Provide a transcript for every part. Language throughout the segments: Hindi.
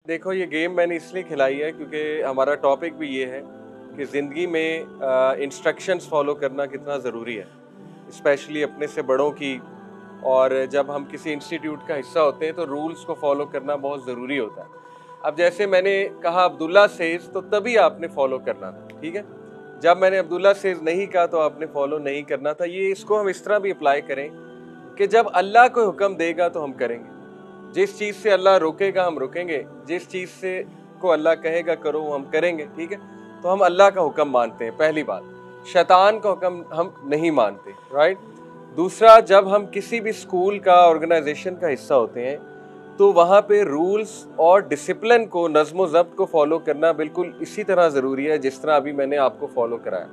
देखो ये गेम मैंने इसलिए खिलाई है क्योंकि हमारा टॉपिक भी ये है कि ज़िंदगी में इंस्ट्रक्शंस फॉलो करना कितना ज़रूरी है, स्पेशली अपने से बड़ों की। और जब हम किसी इंस्टीट्यूट का हिस्सा होते हैं तो रूल्स को फॉलो करना बहुत ज़रूरी होता है। अब जैसे मैंने कहा अब्दुल्ला सेज, तो तभी आपने फॉलो करना था, ठीक है। जब मैंने अब्दुल्ला सेज नहीं कहा तो आपने फॉलो नहीं करना था। ये इसको हम इस तरह भी अप्लाई करें कि जब अल्लाह कोई हुक्म देगा तो हम करेंगे, जिस चीज़ से अल्लाह रोकेगा हम रुकेंगे, जिस चीज़ से को अल्लाह कहेगा करो वो हम करेंगे, ठीक है। तो हम अल्लाह का हुक्म मानते हैं, पहली बात। शैतान का हुक्म हम नहीं मानते, राइट। दूसरा, जब हम किसी भी स्कूल का ऑर्गेनाइजेशन का हिस्सा होते हैं तो वहाँ पे रूल्स और डिसिप्लिन को, नज़्म व ज़ब्त को फॉलो करना बिल्कुल इसी तरह ज़रूरी है जिस तरह अभी मैंने आपको फॉलो कराया।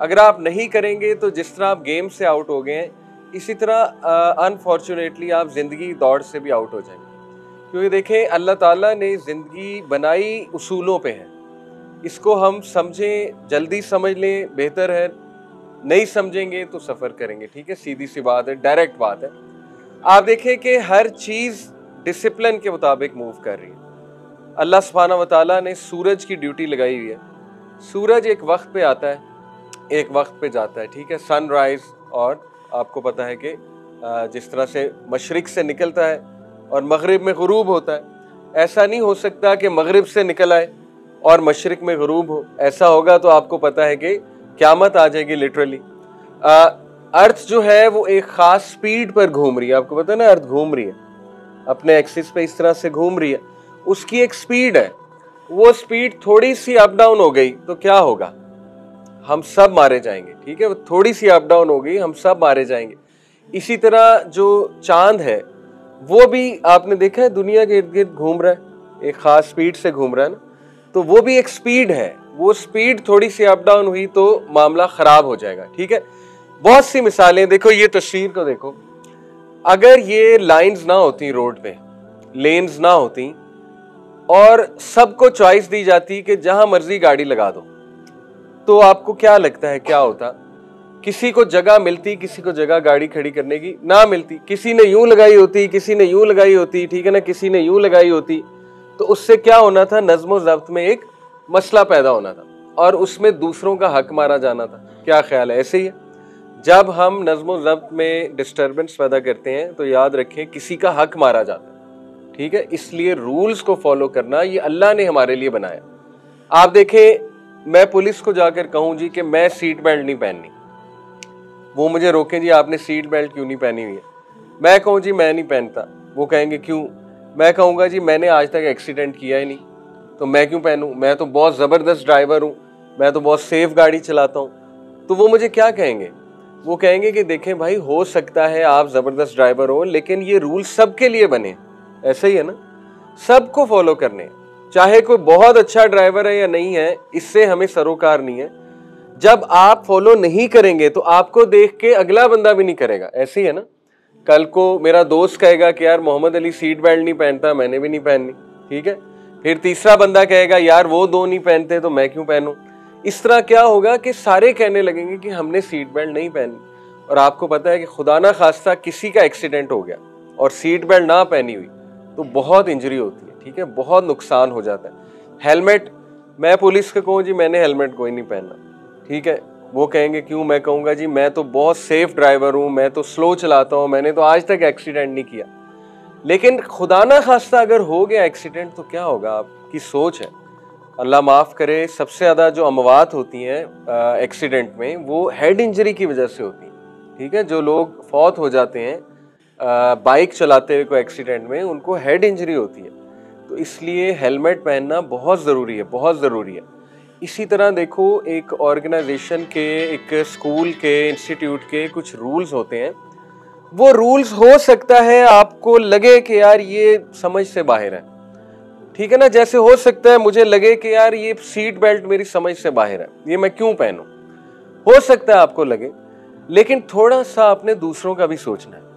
अगर आप नहीं करेंगे तो जिस तरह आप गेम से आउट हो गए हैं, इसी तरह अनफॉर्चुनेटली आप ज़िंदगी दौड़ से भी आउट हो जाएंगे। क्योंकि देखें, अल्लाह ताला ने ज़िंदगी बनाई उसूलों पे है। इसको हम समझें, जल्दी समझ लें बेहतर है, नहीं समझेंगे तो सफ़र करेंगे, ठीक है। सीधी सी बात है, डायरेक्ट बात है। आप देखें कि हर चीज़ डिसिप्लिन के मुताबिक मूव कर रही है। अल्लाह सुब्हाना व तआला ने सूरज की ड्यूटी लगाई हुई है। सूरज एक वक्त पे आता है, एक वक्त पे जाता है, ठीक है। सनराइज, और आपको पता है कि जिस तरह से मशरिक से निकलता है और मगरिब में गुरूब होता है, ऐसा नहीं हो सकता कि मगरिब से निकल आए और मशरिक में गुरूब हो। ऐसा होगा तो आपको पता है कि क़यामत आ जाएगी लिटरली। अर्थ जो है वो एक ख़ास स्पीड पर घूम रही है, आपको पता है ना, अर्थ घूम रही है अपने एक्सिस पे, इस तरह से घूम रही है। उसकी एक स्पीड है, वो स्पीड थोड़ी सी अप डाउन हो गई तो क्या होगा, हम सब मारे जाएंगे, ठीक है। वो थोड़ी सी अप डाउन हो गई, हम सब मारे जाएंगे। इसी तरह जो चांद है वो भी आपने देखा है दुनिया के इर्द गिर्द घूम रहा है, एक खास स्पीड से घूम रहा है ना, तो वो भी एक स्पीड है। वो स्पीड थोड़ी सी अप डाउन हुई तो मामला खराब हो जाएगा, ठीक है। बहुत सी मिसालें देखो, ये तस्वीर को देखो। अगर ये लाइंस ना होती रोड पे, लेन्स ना होती और सबको चॉइस दी जाती कि जहां मर्जी गाड़ी लगा दो, तो आपको क्या लगता है क्या होता? किसी को जगह मिलती, किसी को जगह गाड़ी खड़ी करने की ना मिलती। किसी ने यूं लगाई होती, किसी ने यूं लगाई होती, ठीक है ना, किसी ने यूं लगाई होती। तो उससे क्या होना था, नज़्म व ज़ब्त में एक मसला पैदा होना था और उसमें दूसरों का हक मारा जाना था। क्या ख्याल है? ऐसे ही है। जब हम नज़्म व ज़ब्त में डिस्टर्बेंस पैदा करते हैं तो याद रखें किसी का हक मारा जाता है, ठीक है। इसलिए रूल्स को फॉलो करना ये अल्लाह ने हमारे लिए बनाया। आप देखें, मैं पुलिस को जाकर कहूँ जी कि मैं सीट बेल्ट नहीं पहननी, वो मुझे रोकें, जी आपने सीट बेल्ट क्यों नहीं पहनी हुई है। मैं कहूँ जी मैं नहीं पहनता, वो कहेंगे क्यों। मैं कहूँगा जी मैंने आज तक एक्सीडेंट किया ही नहीं, तो मैं क्यों पहनूं, मैं तो बहुत ज़बरदस्त ड्राइवर हूँ, मैं तो बहुत सेफ गाड़ी चलाता हूँ। तो वो मुझे क्या कहेंगे, वो कहेंगे कि देखें भाई, हो सकता है आप ज़बरदस्त ड्राइवर हो, लेकिन ये रूल सबके लिए बने, ऐसे ही है ना, सबको फॉलो करने। चाहे कोई बहुत अच्छा ड्राइवर है या नहीं है, इससे हमें सरोकार नहीं है। जब आप फॉलो नहीं करेंगे तो आपको देख के अगला बंदा भी नहीं करेगा, ऐसे ही है ना। कल को मेरा दोस्त कहेगा कि यार मोहम्मद अली सीट बेल्ट नहीं पहनता, मैंने भी नहीं पहननी, ठीक है। फिर तीसरा बंदा कहेगा यार वो दो नहीं पहनते तो मैं क्यों पहनूं। इस तरह क्या होगा कि सारे कहने लगेंगे कि हमने सीट बेल्ट नहीं पहनी। और आपको पता है कि खुदा ना खास्ता किसी का एक्सीडेंट हो गया और सीट बेल्ट ना पहनी हुई तो बहुत इंजरी होती है, ठीक है, बहुत नुकसान हो जाता है। हेलमेट, मैं पुलिस को कहूँ जी मैंने हेलमेट कोई नहीं पहनना, ठीक है, वो कहेंगे क्यों। मैं कहूँगा जी मैं तो बहुत सेफ ड्राइवर हूँ, मैं तो स्लो चलाता हूँ, मैंने तो आज तक एक्सीडेंट नहीं किया। लेकिन खुदा ना खास्ता अगर हो गया एक्सीडेंट तो क्या होगा, आपकी सोच है। अल्लाह माफ़ करे, सबसे ज़्यादा जो अमवात होती हैं एक्सीडेंट में वो हेड इंजरी की वजह से होती हैं, ठीक है। जो लोग फौत हो जाते हैं बाइक चलाते हुए कोई एक्सीडेंट में, उनको हेड इंजरी होती है। तो इसलिए हेलमेट पहनना बहुत ज़रूरी है, बहुत ज़रूरी है। इसी तरह देखो, एक ऑर्गेनाइजेशन के, एक स्कूल के, इंस्टीट्यूट के कुछ रूल्स होते हैं। वो रूल्स हो सकता है आपको लगे कि यार ये समझ से बाहर है, ठीक है ना। जैसे हो सकता है मुझे लगे कि यार ये सीट बेल्ट मेरी समझ से बाहर है, ये मैं क्यों पहनूं, हो सकता है आपको लगे। लेकिन थोड़ा सा आपने दूसरों का भी सोचना है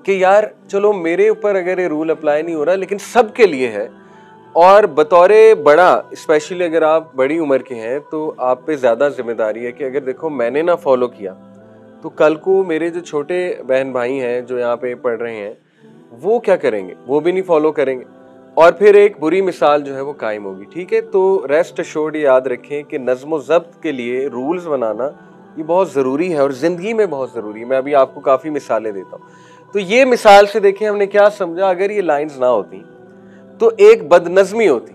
कि यार चलो मेरे ऊपर अगर ये रूल अप्लाई नहीं हो रहा लेकिन सबके लिए है, और बतौरे बड़ा, स्पेशली अगर आप बड़ी उम्र के हैं तो आप पे ज़्यादा जिम्मेदारी है कि अगर देखो मैंने ना फॉलो किया तो कल को मेरे जो छोटे बहन भाई हैं जो यहाँ पे पढ़ रहे हैं वो क्या करेंगे, वो भी नहीं फॉलो करेंगे। और फिर एक बुरी मिसाल जो है वो कायम होगी। ठीक है, तो रेस्ट अश्योर्ड याद रखें कि नज़्म ज़ब्त के लिए रूल्स बनाना ये बहुत ज़रूरी है और ज़िंदगी में बहुत ज़रूरी है। मैं अभी आपको काफ़ी मिसालें देता हूँ। तो ये मिसाल से देखें हमने क्या समझा, अगर ये लाइंस ना होती तो एक बदनज़मी होती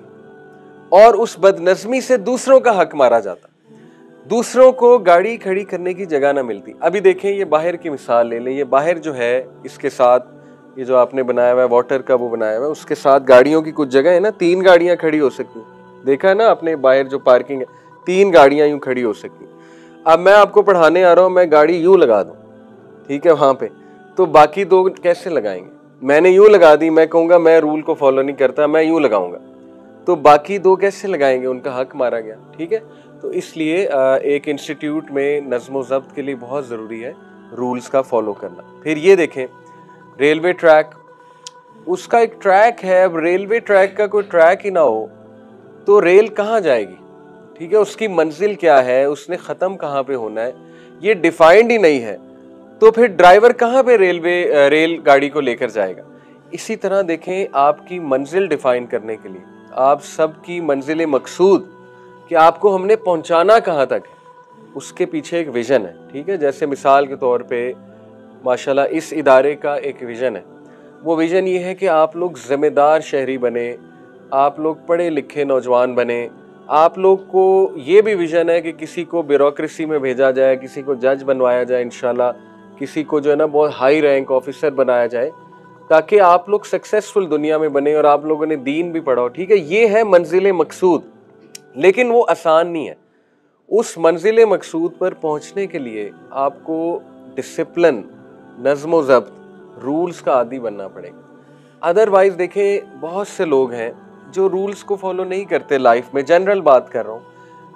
और उस बदनज़मी से दूसरों का हक मारा जाता, दूसरों को गाड़ी खड़ी करने की जगह ना मिलती। अभी देखें ये बाहर की मिसाल ले लें, ये बाहर जो है इसके साथ ये जो आपने बनाया हुआ है वाटर का वो बनाया हुआ है, उसके साथ गाड़ियों की कुछ जगह है ना, 3 गाड़ियां खड़ी हो सकती, देखा है ना आपने बाहर जो पार्किंग है 3 गाड़ियां यूं खड़ी हो सकती। अब मैं आपको पढ़ाने आ रहा हूं, मैं गाड़ी यूं लगा दूं, ठीक है वहां पे, तो बाकी 2 कैसे लगाएंगे? मैंने यूं लगा दी, मैं कहूंगा मैं रूल को फॉलो नहीं करता, मैं यूं लगाऊंगा, तो बाकी 2 कैसे लगाएंगे? उनका हक मारा गया। ठीक है, तो इसलिए एक इंस्टीट्यूट में नज़्म ज़ब्त के लिए बहुत ज़रूरी है रूल्स का फॉलो करना। फिर ये देखें रेलवे ट्रैक, उसका एक ट्रैक है, अब रेलवे ट्रैक का कोई ट्रैक ही ना हो तो रेल कहाँ जाएगी? ठीक है, उसकी मंजिल क्या है, उसने ख़त्म कहाँ पे होना है, ये डिफाइंड ही नहीं है, तो फिर ड्राइवर कहाँ पे रेल गाड़ी को लेकर जाएगा? इसी तरह देखें आपकी मंजिल डिफाइन करने के लिए, आप सबकी मंजिल मकसूद कि आपको हमने पहुंचाना कहाँ तक है, उसके पीछे एक विजन है। ठीक है, जैसे मिसाल के तौर पे माशाल्लाह इस इदारे का एक विजन है, वो विजन ये है कि आप लोग जिम्मेदार शहरी बने, आप लोग पढ़े लिखे नौजवान बने, आप लोग को ये भी विजन है कि किसी को ब्यूरोक्रेसी में भेजा जाए, किसी को जज बनवाया जाए इंशाल्लाह, किसी को जो है ना बहुत हाई रैंक ऑफिसर बनाया जाए, ताकि आप लोग सक्सेसफुल दुनिया में बने और आप लोगों ने दीन भी पढ़ा हो। ठीक है, ये है मंजिल मकसूद, लेकिन वो आसान नहीं है। उस मंजिल मकसूद पर पहुंचने के लिए आपको डिसिप्लिन, नज़्म ज़ब्त, रूल्स का आदी बनना पड़ेगा। अदरवाइज देखें बहुत से लोग हैं जो रूल्स को फॉलो नहीं करते लाइफ में, जनरल बात कर रहा हूँ,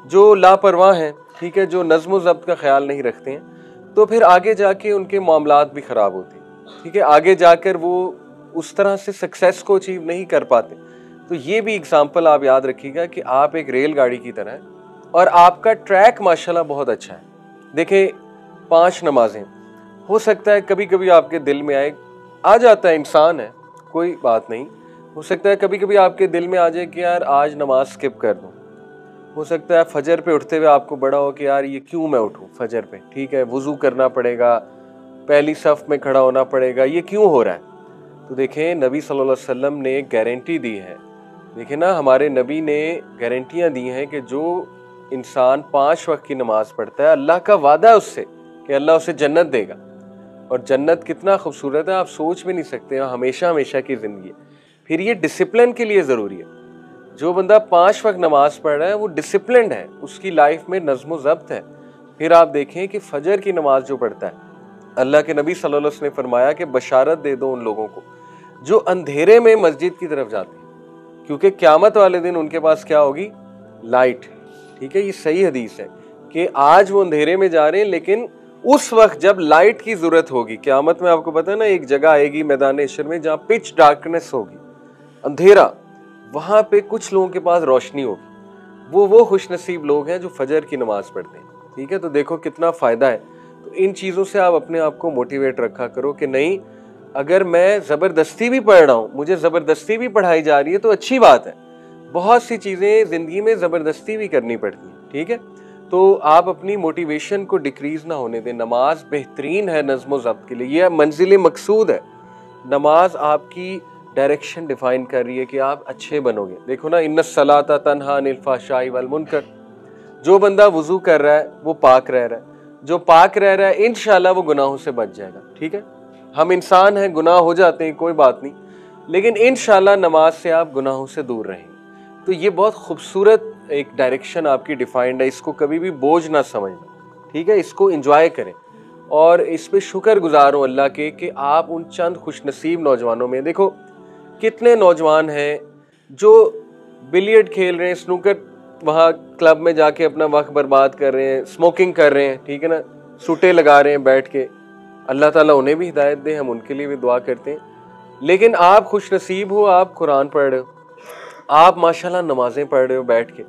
जो लापरवाह हैं, ठीक है, जो नज़्म ज़ब्त का ख्याल नहीं रखते हैं, तो फिर आगे जाके उनके मामलात भी ख़राब होते हैं। ठीक है, आगे जाकर वो उस तरह से सक्सेस को अचीव नहीं कर पाते। तो ये भी एग्जाम्पल आप याद रखिएगा कि आप एक रेलगाड़ी की तरह हैं और आपका ट्रैक माशाल्लाह बहुत अच्छा है। देखें 5 नमाजें, हो सकता है कभी कभी आपके दिल में आ जाता है, इंसान है कोई बात नहीं, हो सकता है कभी कभी आपके दिल में आ जाए कि यार आज नमाज स्किप कर दूं। हो सकता है फजर पे उठते हुए आपको बड़ा हो कि यार ये क्यों मैं उठूं फजर पे, ठीक है, वुजू करना पड़ेगा, पहली सफ में खड़ा होना पड़ेगा, ये क्यों हो रहा है? तो देखें नबी सल्लल्लाहु अलैहि वसल्लम ने गारंटी दी है, देखें ना हमारे नबी ने गारंटियां दी हैं कि जो इंसान 5 वक्त की नमाज पढ़ता है, अल्लाह का वादा है उससे कि अल्लाह उसे जन्नत देगा। और जन्नत कितना खूबसूरत है आप सोच भी नहीं सकते, हमेशा हमेशा की ज़िंदगी है। फिर ये डिसिप्लिन के लिए ज़रूरी है। जो बंदा 5 वक्त नमाज पढ़ रहा है वो डिसिप्लिन्ड है, उसकी लाइफ में नज़्म ज़ब्त है। फिर आप देखें कि फजर की नमाज जो पढ़ता है, अल्लाह के नबी सल्लल्लाहु अलैहि वसल्लम ने फरमाया कि बशारत दे दो उन लोगों को जो अंधेरे में मस्जिद की तरफ जाते हैं, क्योंकि क़यामत वाले दिन उनके पास क्या होगी? लाइट। ठीक है, ये सही हदीस है कि आज वो अंधेरे में जा रहे हैं, लेकिन उस वक्त जब लाइट की जरूरत होगी क़यामत में, आपको पता है ना एक जगह आएगी मैदान हशर में जहाँ पिच डार्कनेस होगी, अंधेरा, वहां पे कुछ लोगों के पास रोशनी होगी। वो खुशनसीब लोग हैं जो फजर की नमाज पढ़ते हैं। ठीक है, तो देखो कितना फायदा है। तो इन चीजों से आप अपने आप को मोटिवेट रखा करो कि नहीं, अगर मैं जबरदस्ती भी पढ़ रहा हूं, मुझे जबरदस्ती भी पढ़ाई जा रही है तो अच्छी बात है। बहुत सी चीजें जिंदगी में जबरदस्ती भी करनी पड़ती है। ठीक है, तो आप अपनी मोटिवेशन को डिक्रीज ना होने दें। नमाज बेहतरीन है नज़्म ज़ब्त के लिए, यह मंजिल मकसूद है। नमाज आपकी डायरेक्शन डिफाइन कर रही है कि आप अच्छे बनोगे। देखो ना, इन्नस सलाता तन्हा अनिल फ़हशाई वल मुनकर, जो बंदा वुजू कर रहा है वो पाक रह रहा है, जो पाक रह रहा है इंशाल्लाह वो गुनाहों से बच जाएगा। ठीक है, हम इंसान हैं, गुनाह हो जाते हैं, कोई बात नहीं, लेकिन इंशाल्लाह नमाज से आप गुनाहों से दूर रहेंगे। तो ये बहुत खूबसूरत एक डायरेक्शन आपकी डिफाइंड है, इसको कभी भी बोझ ना समझना। ठीक है, इसको एंजॉय करें और इस पे शुक्र गुजार हो अल्लाह के कि आप उन चंद खुशनसीब नौजवानों में, देखो कितने नौजवान हैं जो बिलियर्ड खेल रहे हैं, स्नूकर वहाँ क्लब में जाके अपना वक्त बर्बाद कर रहे हैं, स्मोकिंग कर रहे हैं, ठीक है ना, सूटे लगा रहे हैं बैठ के। अल्लाह ताला उन्हें भी हिदायत दे, हम उनके लिए भी दुआ करते हैं। लेकिन आप खुशनसीब हो, आप कुरान पढ़ रहे हो, आप माशाल्लाह नमाजें पढ़ रहे हो बैठ के,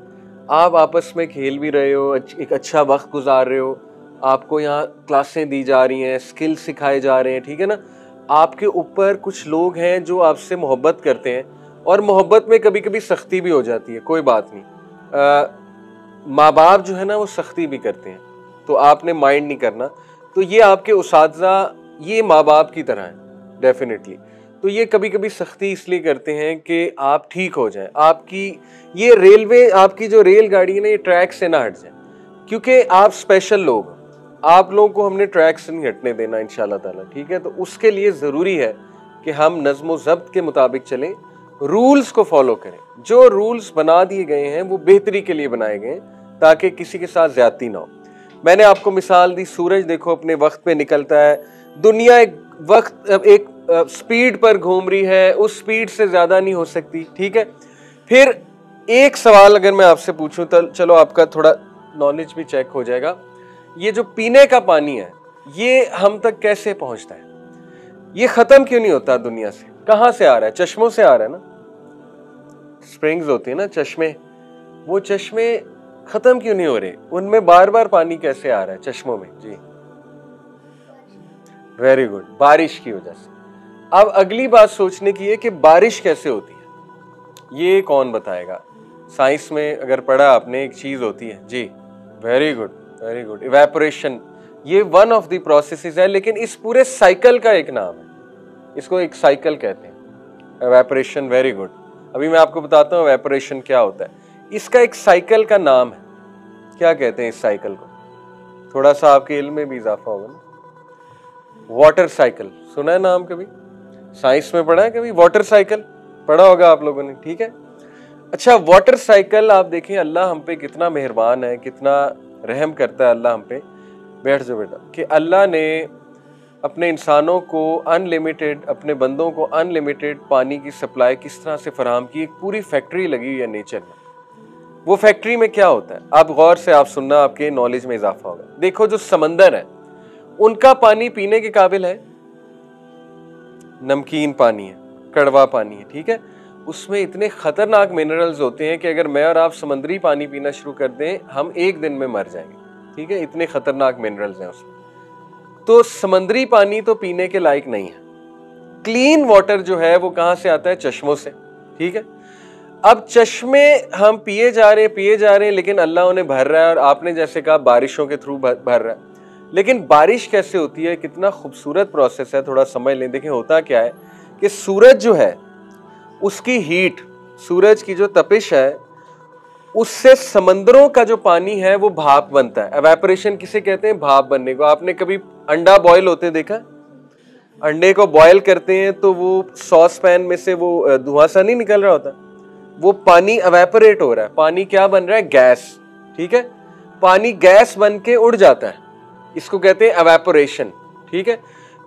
आप आपस में खेल भी रहे हो, एक अच्छा वक्त गुजार रहे हो, आपको यहाँ क्लासें दी जा रही हैं, स्किल सिखाए जा रहे हैं। ठीक है ना, आपके ऊपर कुछ लोग हैं जो आपसे मोहब्बत करते हैं, और मोहब्बत में कभी कभी सख्ती भी हो जाती है, कोई बात नहीं। माँ बाप जो है ना वो सख्ती भी करते हैं, तो आपने माइंड नहीं करना। तो ये आपके उसातिज़ा ये माँ बाप की तरह हैं डेफिनेटली। तो ये कभी कभी सख्ती इसलिए करते हैं कि आप ठीक हो जाएं, आपकी ये रेलवे, आपकी जो रेलगाड़ी है ना, ये ट्रैक से ना हट जाए, क्योंकि आप स्पेशल लोग, आप लोगों को हमने ट्रैक से नहीं हटने देना इंशाल्लाह ताला, ठीक है। तो उसके लिए ज़रूरी है कि हम नज़्म ज़ब्त के मुताबिक चलें, रूल्स को फॉलो करें। जो रूल्स बना दिए गए हैं वो बेहतरी के लिए बनाए गए हैं, ताकि किसी के साथ ज्यादती ना हो। मैंने आपको मिसाल दी, सूरज देखो अपने वक्त पे निकलता है, दुनिया एक स्पीड पर घूम रही है, उस स्पीड से ज्यादा नहीं हो सकती, ठीक है। फिर एक सवाल अगर मैं आपसे पूछूं तो चलो आपका थोड़ा नॉलेज भी चेक हो जाएगा। ये जो पीने का पानी है ये हम तक कैसे पहुंचता है? ये खत्म क्यों नहीं होता दुनिया से? कहां से आ रहा है? चश्मों से आ रहा है ना, स्प्रिंग्स होती है ना, चश्मे, वो चश्मे खत्म क्यों नहीं हो रहे? उनमें बार बार पानी कैसे आ रहा है चश्मों में? जी वेरी गुड, बारिश की वजह से। अब अगली बात सोचने की है कि बारिश कैसे होती है, ये कौन बताएगा? साइंस में अगर पढ़ा आपने, एक चीज होती है जी, very good very good, evaporation. ये वन ऑफ द प्रोसेसेस है, लेकिन इस पूरे साइकिल का एक नाम है, इसको एक साइकिल कहते हैं, इवेपोरेशन। Very good. अभी मैं आपको बताता हूँ इवेपोरेशन क्या होता है। इसका एक साइकिल का नाम है, क्या कहते हैं इस साइकिल को? थोड़ा सा आपके इल्म में भी इजाफा होगा ना। वाटर साइकिल सुना है नाम कभी? साइंस में पढ़ा है कभी? वाटर साइकिल पढ़ा होगा आप लोगों ने, ठीक है। अच्छा, वाटर साइकिल आप देखें, अल्लाह हम पे कितना मेहरबान है, कितना रहम करता है अल्लाह हम पे। बैठ जाओ बेटा। कि अल्लाह ने अपने इंसानों को अनलिमिटेड, अपने बंदों को अनलिमिटेड पानी की सप्लाई किस तरह से फराहम की। एक पूरी फैक्ट्री लगी हुई है नेचर में। वो फैक्ट्री में क्या होता है, आप गौर से आप सुनना, आपके नॉलेज में इजाफा होगा। देखो जो समंदर है उनका पानी पीने के काबिल है, नमकीन पानी है, कड़वा पानी है, ठीक है। उसमें इतने खतरनाक मिनरल्स होते हैं कि अगर मैं और आप समंदरी पानी पीना शुरू कर दें हम एक दिन में मर जाएंगे, ठीक है। इतने खतरनाक मिनरल्स हैं उसमें। तो समंदरी पानी तो पीने के लायक नहीं है। क्लीन वाटर जो है वो कहां से आता है? चश्मों से, ठीक है। अब चश्मे हम पिए जा रहे हैं, लेकिन अल्लाह उन्हें भर रहा है, और आपने जैसे कहा बारिशों के थ्रू भर रहा है। लेकिन बारिश कैसे होती है? कितना खूबसूरत प्रोसेस है, थोड़ा समझ लें। देखें होता क्या है कि सूरज जो है उसकी हीट, सूरज की जो तपिश है, उससे समंदरों का जो पानी है वो भाप बनता है। एवेपोरेशन किसे कहते हैं? भाप बनने को। आपने कभी अंडा बॉयल होते देखा? अंडे को बॉयल करते हैं तो वो सॉस पैन में से वो धुआं सा नहीं निकल रहा होता, वो पानी एवेपोरेट हो रहा है। पानी क्या बन रहा है? गैस, ठीक है। पानी गैस बन के उड़ जाता है, इसको कहते हैं एवेपोरेशन, ठीक है।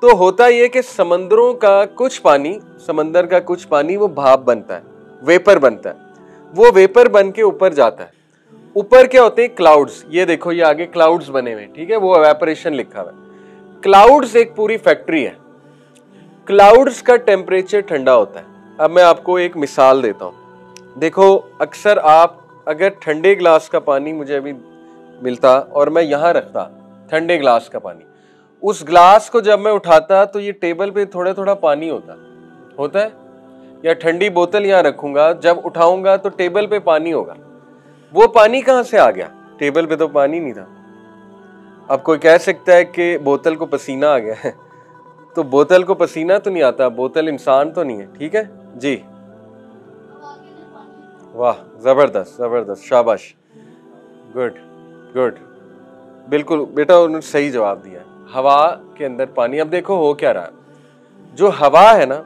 तो होता यह कि समंदरों का कुछ पानी, समंदर का कुछ पानी वो भाप बनता है, वेपर बनता है। वो वेपर बन के ऊपर जाता है। ऊपर क्या होते हैं? क्लाउड्स। ये देखो ये आगे क्लाउड्स बने हुए, ठीक है, वो एवेपोरेशन लिखा हुआ है। क्लाउड्स एक पूरी फैक्ट्री है। क्लाउड्स का टेम्परेचर ठंडा होता है। अब मैं आपको एक मिसाल देता हूं। देखो अक्सर आप अगर ठंडे ग्लास का पानी मुझे अभी मिलता और मैं यहां रखता ठंडे ग्लास का पानी, उस ग्लास को जब मैं उठाता तो ये टेबल पे थोड़ा थोड़ा पानी होता है। या ठंडी बोतल यहां रखूंगा, जब उठाऊंगा तो टेबल पे पानी होगा। वो पानी कहां से आ गया? टेबल पे तो पानी नहीं था। अब कोई कह सकता है कि बोतल को पसीना आ गया है, तो बोतल को पसीना तो नहीं आता, बोतल इंसान तो नहीं है, ठीक है जी। वाह, जबरदस्त जबरदस्त, शाबाश, गुड गुड, बिल्कुल बेटा उन्होंने सही जवाब दिया। हवा के अंदर पानी। अब देखो हो क्या रहा है, जो हवा है ना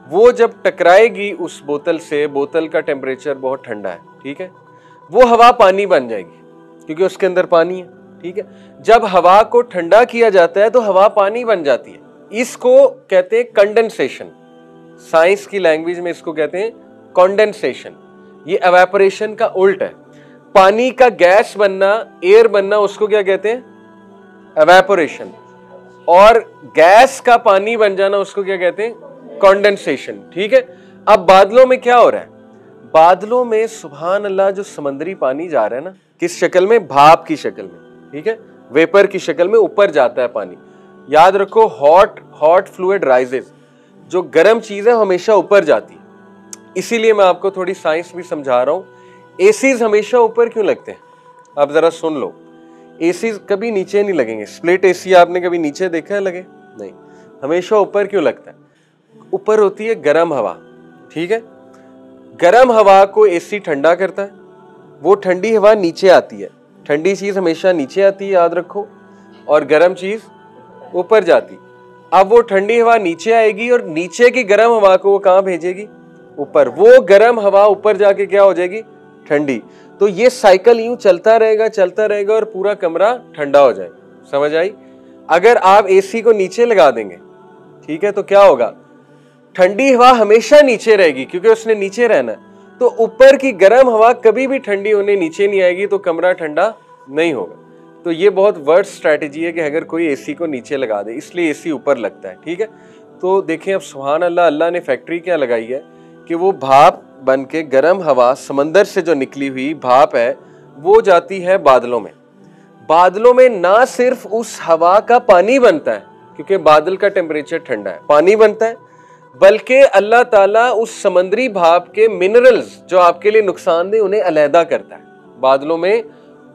वो जब टकराएगी उस बोतल से, बोतल का टेम्परेचर बहुत ठंडा है, ठीक है, वो हवा पानी बन जाएगी क्योंकि उसके अंदर पानी है, ठीक है। जब हवा को ठंडा किया जाता है तो हवा पानी बन जाती है। इसको कहते हैं कंडेंसेशन। साइंस की लैंग्वेज में इसको कहते हैं कंडेंसेशन। ये एवेपोरेशन का उल्ट है। पानी का गैस बनना, एयर बनना, उसको क्या कहते हैं? एवेपोरेशन। और गैस का पानी बन जाना उसको क्या कहते हैं? कंडेंसेशन, ठीक है। अब बादलों में क्या हो रहा है? बादलों में सुभान अल्लाह जो समुद्री पानी जा रहा है ना, किस शक्ल में? भाप की शक्ल में, ठीक है, वेपर की शक्ल में ऊपर जाता है पानी। याद रखो हॉट फ्लूइड राइजेस, जो गर्म चीज है हमेशा ऊपर जाती है, इसीलिए मैं आपको थोड़ी साइंस भी समझा रहा हूँ। एसीज हमेशा ऊपर क्यों लगते हैं, आप जरा सुन लो। एसीज कभी नीचे नहीं लगेंगे। स्प्लिट एसी आपने कभी नीचे देखा है लगे? नहीं, हमेशा ऊपर क्यों लगता है? ऊपर होती है गर्म हवा, ठीक है। गर्म हवा को एसी ठंडा करता है, वो ठंडी हवा नीचे आती है। ठंडी चीज हमेशा नीचे आती है, याद रखो, और गर्म चीज ऊपर जाती। अब वो ठंडी हवा नीचे आएगी और नीचे की गर्म हवा को वो कहां भेजेगी? ऊपर। वो गर्म हवा ऊपर जाके क्या हो जाएगी? ठंडी। तो ये साइकिल यूं चलता रहेगा और पूरा कमरा ठंडा हो जाएगा। समझ आई? अगर आप एसी को नीचे लगा देंगे, ठीक है, तो क्या होगा? ठंडी हवा हमेशा नीचे रहेगी क्योंकि उसने नीचे रहना है। तो ऊपर की गर्म हवा कभी भी ठंडी होने नीचे नहीं आएगी, तो कमरा ठंडा नहीं होगा। तो ये बहुत वर्स्ट स्ट्रैटेजी है कि अगर कोई एसी को नीचे लगा दे, इसलिए एसी ऊपर लगता है, ठीक है। तो देखें अब सुभान अल्लाह, अल्लाह ने फैक्ट्री क्या लगाई है कि वो भाप बन के गर्म हवा समंदर से जो निकली हुई भाप है वो जाती है बादलों में। बादलों में ना सिर्फ उस हवा का पानी बनता है, क्योंकि बादल का टेम्परेचर ठंडा है, पानी बनता है, बल्कि अल्लाह ताला उस समंदरी भाप के मिनरल्स जो आपके लिए नुकसानदेह उन्हें अलहदा करता है। बादलों में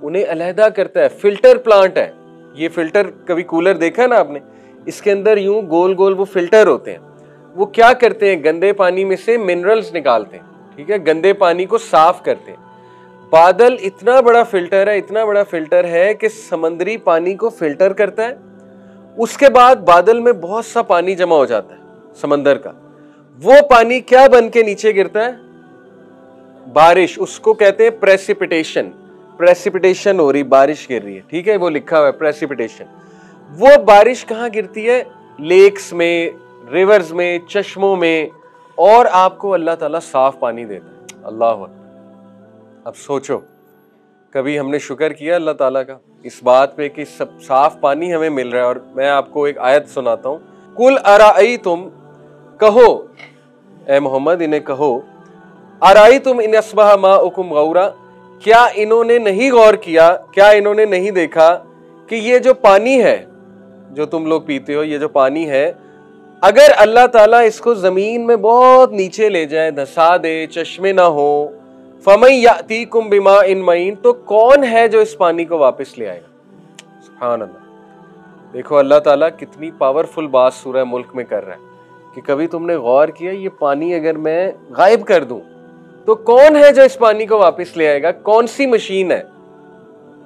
उन्हें अलहदा करता है। फिल्टर प्लांट है ये। फिल्टर, कभी कूलर देखा ना आपने, इसके अंदर यूं गोल गोल वो फिल्टर होते हैं। वो क्या करते हैं? गंदे पानी में से मिनरल्स निकालते हैं, ठीक है, गंदे पानी को साफ करते हैं। बादल इतना बड़ा फिल्टर है कि समंदरी पानी को फिल्टर करता है। उसके बाद बादल में बहुत सा पानी जमा हो जाता है समंदर का। वो पानी क्या बन के नीचे गिरता है? बारिश। उसको कहते हैं प्रेसिपिटेशन। प्रेसिपिटेशन हो रही, बारिश गिर रही है, ठीक है, वो लिखा हुआ है प्रेसिपिटेशन। वो बारिश कहां गिरती है? लेक्स में, रिवर्स में, चश्मों में, और आपको अल्लाह ताला साफ पानी देता है। अल्लाह अकबर। अब सोचो, कभी हमने शुक्र किया अल्लाह ताला का इस बात पे कि सब साफ पानी हमें मिल रहा है? और मैं आपको एक आयत सुनाता हूं। कुल अराई तुम, कहो ए मोहम्मद, इन्हें कहो, अराई तुम इन अस्बह माउकुम गौरा, क्या इन्होंने नहीं गौर किया, क्या इन्होंने नहीं देखा कि ये जो पानी है जो तुम लोग पीते हो, ये जो पानी है, अगर अल्लाह ताला इसको जमीन में बहुत नीचे ले जाए, धंसा दे, चश्मे ना हो, फमई यातीकुम बिमा इन मईन, तो कौन है जो इस पानी को वापस ले आएगा? सुभान अल्लाह। देखो अल्लाह ताला कितनी पावरफुल बात सूरह मुल्क में कर रहा है कि कभी तुमने गौर किया ये पानी अगर मैं गायब कर दूं तो कौन है जो इस पानी को वापस ले आएगा? कौन सी मशीन है?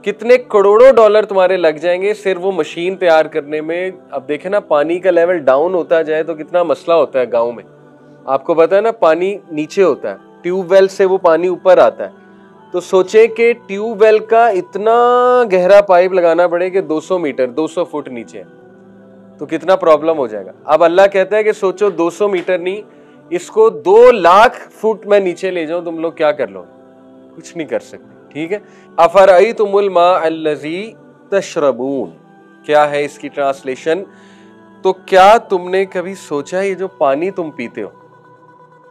कितने करोड़ों डॉलर तुम्हारे लग जाएंगे सिर्फ वो मशीन तैयार करने में। अब देखे ना, पानी का लेवल डाउन होता जाए तो कितना मसला होता है गांव में। आपको पता है ना, पानी नीचे होता है, ट्यूबवेल से वो पानी ऊपर आता है। तो सोचे कि ट्यूबवेल का इतना गहरा पाइप लगाना पड़े कि 200 मीटर 200 फुट नीचे है, तो कितना प्रॉब्लम हो जाएगा। अब अल्लाह कहता है कि सोचो 200 मीटर नहीं, इसको 2 लाख फुट में नीचे ले जाओ, तुम लोग क्या कर लो? कुछ नहीं कर सकते, ठीक है। अफरअयतुमुल मा अल्लज़ी तशरबून, क्या है इसकी ट्रांसलेशन? तो क्या तुमने कभी सोचा ये जो पानी तुम पीते हो,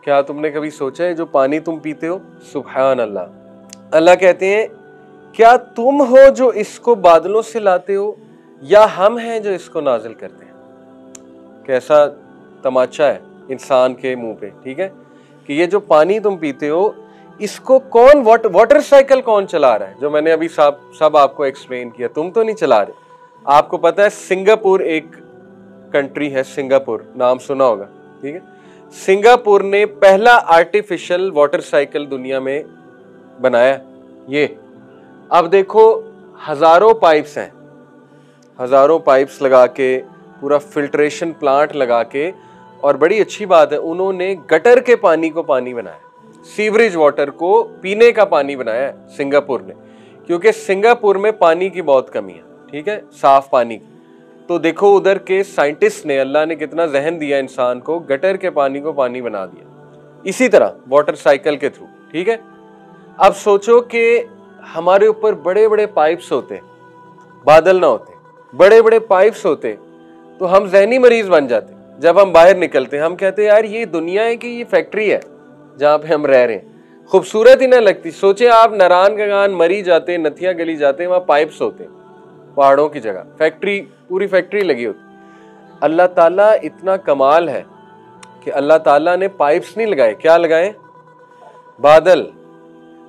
क्या तुमने कभी सोचा है जो पानी तुम पीते हो? सुभान अल्लाह। अल्लाह कहते हैं क्या तुम हो जो इसको बादलों से लाते हो या हम हैं जो इसको नाजिल करते हैं? कैसा तमाचा है इंसान के मुंह पे, ठीक है, कि ये जो पानी तुम पीते हो इसको कौन, वाटर साइकिल कौन चला रहा है? जो मैंने अभी सब आपको एक्सप्लेन किया, तुम तो नहीं चला रहे। आपको पता है सिंगापुर एक कंट्री है, सिंगापुर नाम सुना होगा, ठीक है। सिंगापुर ने पहला आर्टिफिशियल वाटर साइकिल दुनिया में बनाया ये। अब देखो हजारों पाइप्स हैं, हजारों पाइप्स लगा के, पूरा फिल्ट्रेशन प्लांट लगा के, और बड़ी अच्छी बात है उन्होंने गटर के पानी को पानी बनाया, सीवरेज वाटर को पीने का पानी बनाया है सिंगापुर ने, क्योंकि सिंगापुर में पानी की बहुत कमी है, ठीक है, साफ पानी की। तो देखो उधर के साइंटिस्ट ने, अल्लाह ने कितना जहन दिया इंसान को, गटर के पानी को पानी बना दिया इसी तरह वाटर साइकिल के थ्रू, ठीक है। अब सोचो कि हमारे ऊपर बड़े बड़े पाइप्स होते, बादल ना होते, बड़े बड़े पाइप्स होते, तो हम जहनी मरीज बन जाते। जब हम बाहर निकलते हम कहते यार ये दुनिया है कि ये फैक्ट्री है जहाँ पे हम रह रहे हैं? खूबसूरत ही ना लगती? सोचे आप नारायण गंगान मरी जाते, नथिया गली जाते, वहाँ पाइप्स होते पहाड़ों की जगह, फैक्ट्री, पूरी फैक्ट्री लगी होती। अल्लाह ताला इतना कमाल है कि अल्लाह ताला ने पाइप्स नहीं लगाए, क्या लगाए? बादल,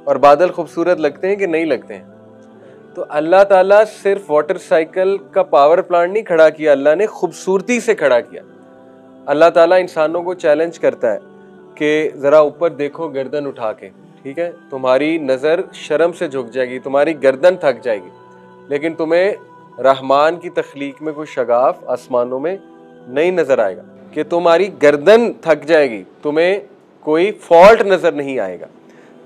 और बादल खूबसूरत लगते हैं कि नहीं लगते हैं? तो अल्लाह ताला सिर्फ वाटर साइकिल का पावर प्लांट नहीं खड़ा किया, अल्लाह ने खूबसूरती से खड़ा किया। अल्लाह ताला इंसानों को चैलेंज करता है कि ज़रा ऊपर देखो गर्दन उठा के, ठीक है, तुम्हारी नज़र शर्म से झुक जाएगी, तुम्हारी गर्दन थक जाएगी, लेकिन तुम्हें रहमान की तख्लीक में कोई शगाफ आसमानों में नहीं नज़र आएगा कि तुम्हारी गर्दन थक जाएगी, तुम्हें कोई फॉल्ट नज़र नहीं आएगा।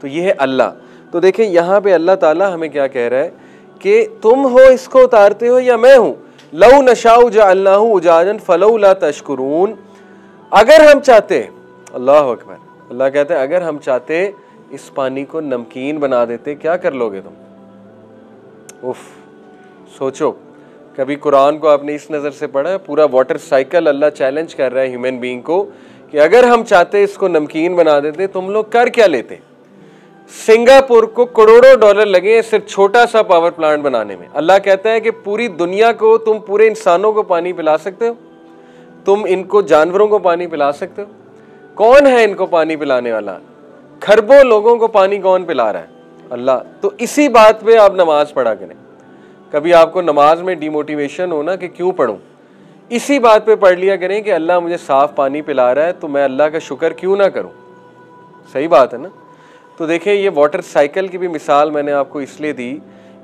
तो ये है अल्लाह। तो देखें यहाँ पे अल्लाह ताला हमें क्या कह रहा है कि तुम हो इसको उतारते हो या मैं हूँ। लौ नशाउ जअल्नाहु उजाजन फलौला तशकुरून। अगर हम चाहते, अल्लाह अकबर, अल्लाह कहते हैं अगर हम चाहते इस पानी को नमकीन बना देते, क्या कर लोगे तुम? उफ, सोचो, कभी कुरान को आपने इस नज़र से पढ़ा है? पूरा वाटर साइकिल अल्लाह चैलेंज कर रहा है ह्यूमन बीइंग को कि अगर हम चाहते इसको नमकीन बना देते, तुम लोग कर क्या लेते? सिंगापुर को करोड़ों डॉलर लगे सिर्फ छोटा सा पावर प्लांट बनाने में। अल्लाह कहता है कि पूरी दुनिया को तुम पूरे इंसानों को पानी पिला सकते हो, तुम इनको जानवरों को पानी पिला सकते हो। कौन है इनको पानी पिलाने वाला? खरबों लोगों को पानी कौन पिला रहा है? अल्लाह। तो इसी बात पे आप नमाज पढ़ा करें। कभी आपको नमाज में डिमोटिवेशन हो ना कि क्यों पढ़ूं, इसी बात पे पढ़ लिया करें कि अल्लाह मुझे साफ पानी पिला रहा है तो मैं अल्लाह का शुक्र क्यों ना करूं। सही बात है ना? तो देखें, ये वाटर साइकिल की भी मिसाल मैंने आपको इसलिए दी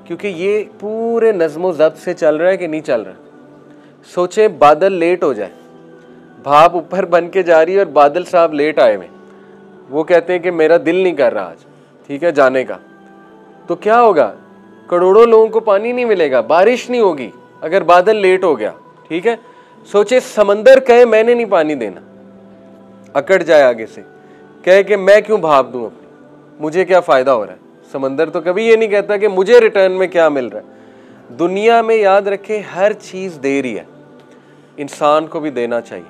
क्योंकि ये पूरे नज़्मो ज़ब्त से चल रहा है कि नहीं चल रहा। सोचें बादल लेट हो जाए, भाप ऊपर बन के जा रही है और बादल साहब लेट आए हुए, वो कहते हैं कि मेरा दिल नहीं कर रहा आज, ठीक है, जाने का, तो क्या होगा? करोड़ों लोगों को पानी नहीं मिलेगा, बारिश नहीं होगी अगर बादल लेट हो गया, ठीक है। सोचे समंदर कहे मैंने नहीं पानी देना, अकड़ जाए आगे से, कहे कि मैं क्यों भाप दूं अपनी, मुझे क्या फ़ायदा हो रहा है। समंदर तो कभी ये नहीं कहता कि मुझे रिटर्न में क्या मिल रहा है। दुनिया में याद रखें हर चीज़ दे रही है, इंसान को भी देना चाहिए।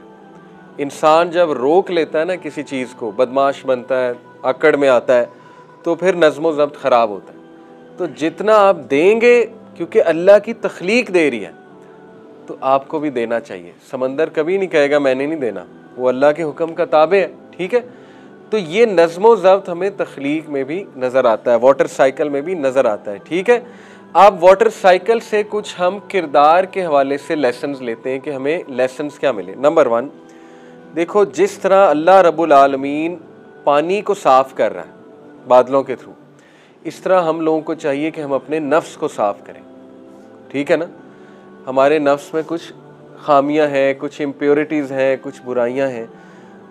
इंसान जब रोक लेता है ना किसी चीज़ को, बदमाश बनता है, अकड़ में आता है, तो फिर नज़्मो ज़ब्त ख़राब होता है। तो जितना आप देंगे, क्योंकि अल्लाह की तख्लीक दे रही है, तो आपको भी देना चाहिए। समंदर कभी नहीं कहेगा मैंने नहीं देना, वो अल्लाह के हुक्म का ताबे है, ठीक है। तो ये नज़्मो ज़ब्त हमें तख्लीक में भी नज़र आता है, वाटर साइकिल में भी नज़र आता है, ठीक है। आप वाटर साइकिल से कुछ हम किरदार के हवाले से लेसन्स लेते हैं कि हमें लेसन्स क्या मिले। नंबर 1, देखो जिस तरह अल्लाह रब्बुल आलमीन पानी को साफ़ कर रहा है बादलों के थ्रू, इस तरह हम लोगों को चाहिए कि हम अपने नफ्स को साफ़ करें, ठीक है ना। हमारे नफ्स में कुछ खामियां हैं, कुछ इम्प्योरिटीज़ हैं, कुछ बुराइयां हैं,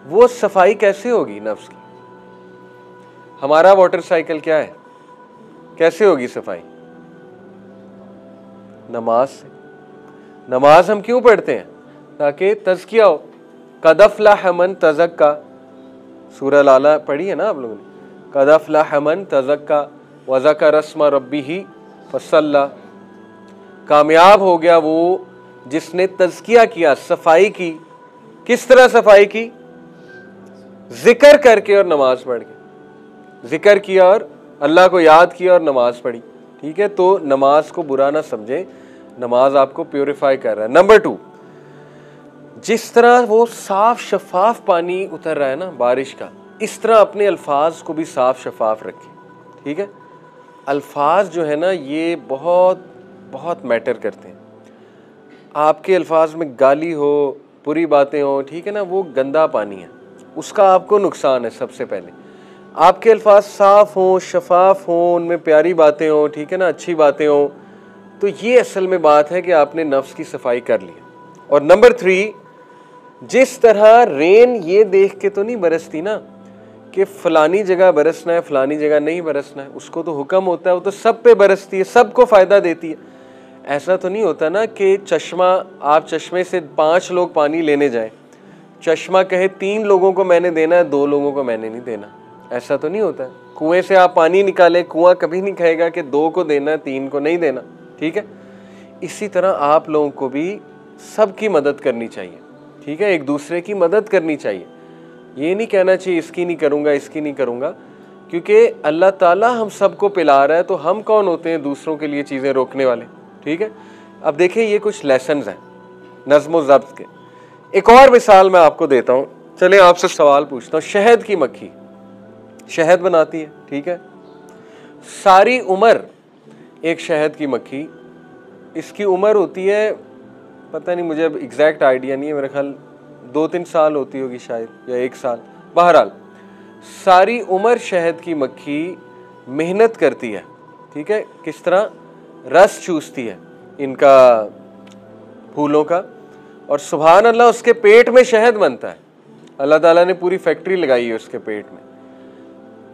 वो सफाई कैसे होगी नफ्स की? हमारा वाटर साइकिल क्या है, कैसे होगी सफाई? नमाज से। नमाज हम क्यों पढ़ते हैं? ताकि तज़किया हो। क़द अफ़लह मन तज़क्का, सूरह लाला पढ़ी है ना आप लोगों ने, क़द अफ़लह मन तज़क्का व ज़करा अस्मा रब्बिही फ़सल्ला। कामयाब हो गया वो जिसने तज़किया किया, सफाई की। किस तरह सफाई की? जिक्र करके और नमाज पढ़ के। जिक्र किया और अल्लाह को याद किया और नमाज पढ़ी, ठीक है। तो नमाज को बुरा ना समझे, नमाज आपको प्योरीफाई कर रहा है। नंबर 2, जिस तरह वो साफ शफाफ पानी उतर रहा है ना बारिश का, इस तरह अपने अल्फाज को भी साफ शफाफ रखें, ठीक है। अल्फाज जो है ना ये बहुत बहुत मैटर करते हैं। आपके अल्फाज में गाली हो, बुरी बातें हो, ठीक है ना, वो गंदा पानी है, उसका आपको नुकसान है। सबसे पहले आपके अल्फाज साफ हों, शफाफ हों, उनमें प्यारी बातें हों, ठीक है ना, अच्छी बातें हों, तो ये असल में बात है कि आपने नफ्स की सफाई कर ली। और नंबर 3, जिस तरह रेन ये देख के तो नहीं बरसती ना कि फलानी जगह बरसना है, फलानी जगह नहीं बरसना है, उसको तो हुक्म होता है, वो तो सब पे बरसती है, सबको फ़ायदा देती है। ऐसा तो नहीं होता ना कि चश्मा, आप चश्मे से 5 लोग पानी लेने जाएं, चश्मा कहे 3 लोगों को मैंने देना है, 2 लोगों को मैंने नहीं देना, ऐसा तो नहीं होता है। कुएं से आप पानी निकालें, कुआं कभी नहीं कहेगा कि 2 को देना है, 3 को नहीं देना, ठीक है। इसी तरह आप लोगों को भी सबकी मदद करनी चाहिए, ठीक है, एक दूसरे की मदद करनी चाहिए। ये नहीं कहना चाहिए इसकी नहीं करूँगा, इसकी नहीं करूँगा, क्योंकि अल्लाह ताला हम सबको पिला रहा है, तो हम कौन होते हैं दूसरों के लिए चीज़ें रोकने वाले, ठीक है। अब देखिए ये कुछ लेसन्स हैं नज़्म ज़ब्त के। एक और मिसाल मैं आपको देता हूँ। चले आपसे सवाल पूछता हूँ, शहद की मक्खी, शहद बनाती है, ठीक है। सारी उम्र एक शहद की मक्खी, इसकी उम्र होती है, पता नहीं मुझे अब एग्जैक्ट आइडिया नहीं है, मेरा ख्याल 2-3 साल होती होगी शायद, या 1 साल। बहरहाल सारी उम्र शहद की मक्खी मेहनत करती है, ठीक है। किस तरह? रस चूसती है इनका फूलों का, और सुभान अल्लाह उसके पेट में शहद बनता है। अल्लाह ताला ने पूरी फैक्ट्री लगाई है उसके पेट में।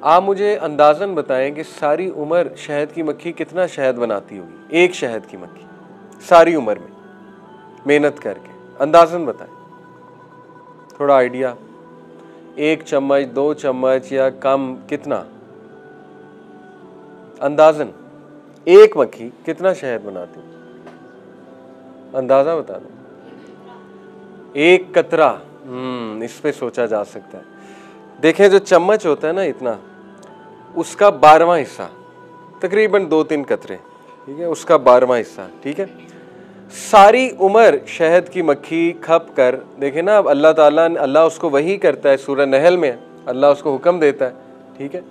आप मुझे अंदाज़न बताएं कि सारी उम्र शहद की मक्खी कितना शहद बनाती होगी, एक शहद की मक्खी सारी उम्र में मेहनत करके, अंदाज़न बताएं, थोड़ा आइडिया। 1 चम्मच, 2 चम्मच या कम, कितना अंदाज़न एक मक्खी कितना शहद बनाती है? अंदाज़ा बता दो। 1 कतरा, इस पे सोचा जा सकता है। देखें जो चम्मच होता है ना इतना, उसका 12वां हिस्सा, तकरीबन 2-3 कतरे, ठीक है, उसका 12वां हिस्सा, ठीक है। सारी उम्र शहद की मक्खी खप कर, देखें ना, अब अल्लाह उसको वही करता है, सूरह नहल में अल्लाह उसको हुक्म देता है, ठीक है।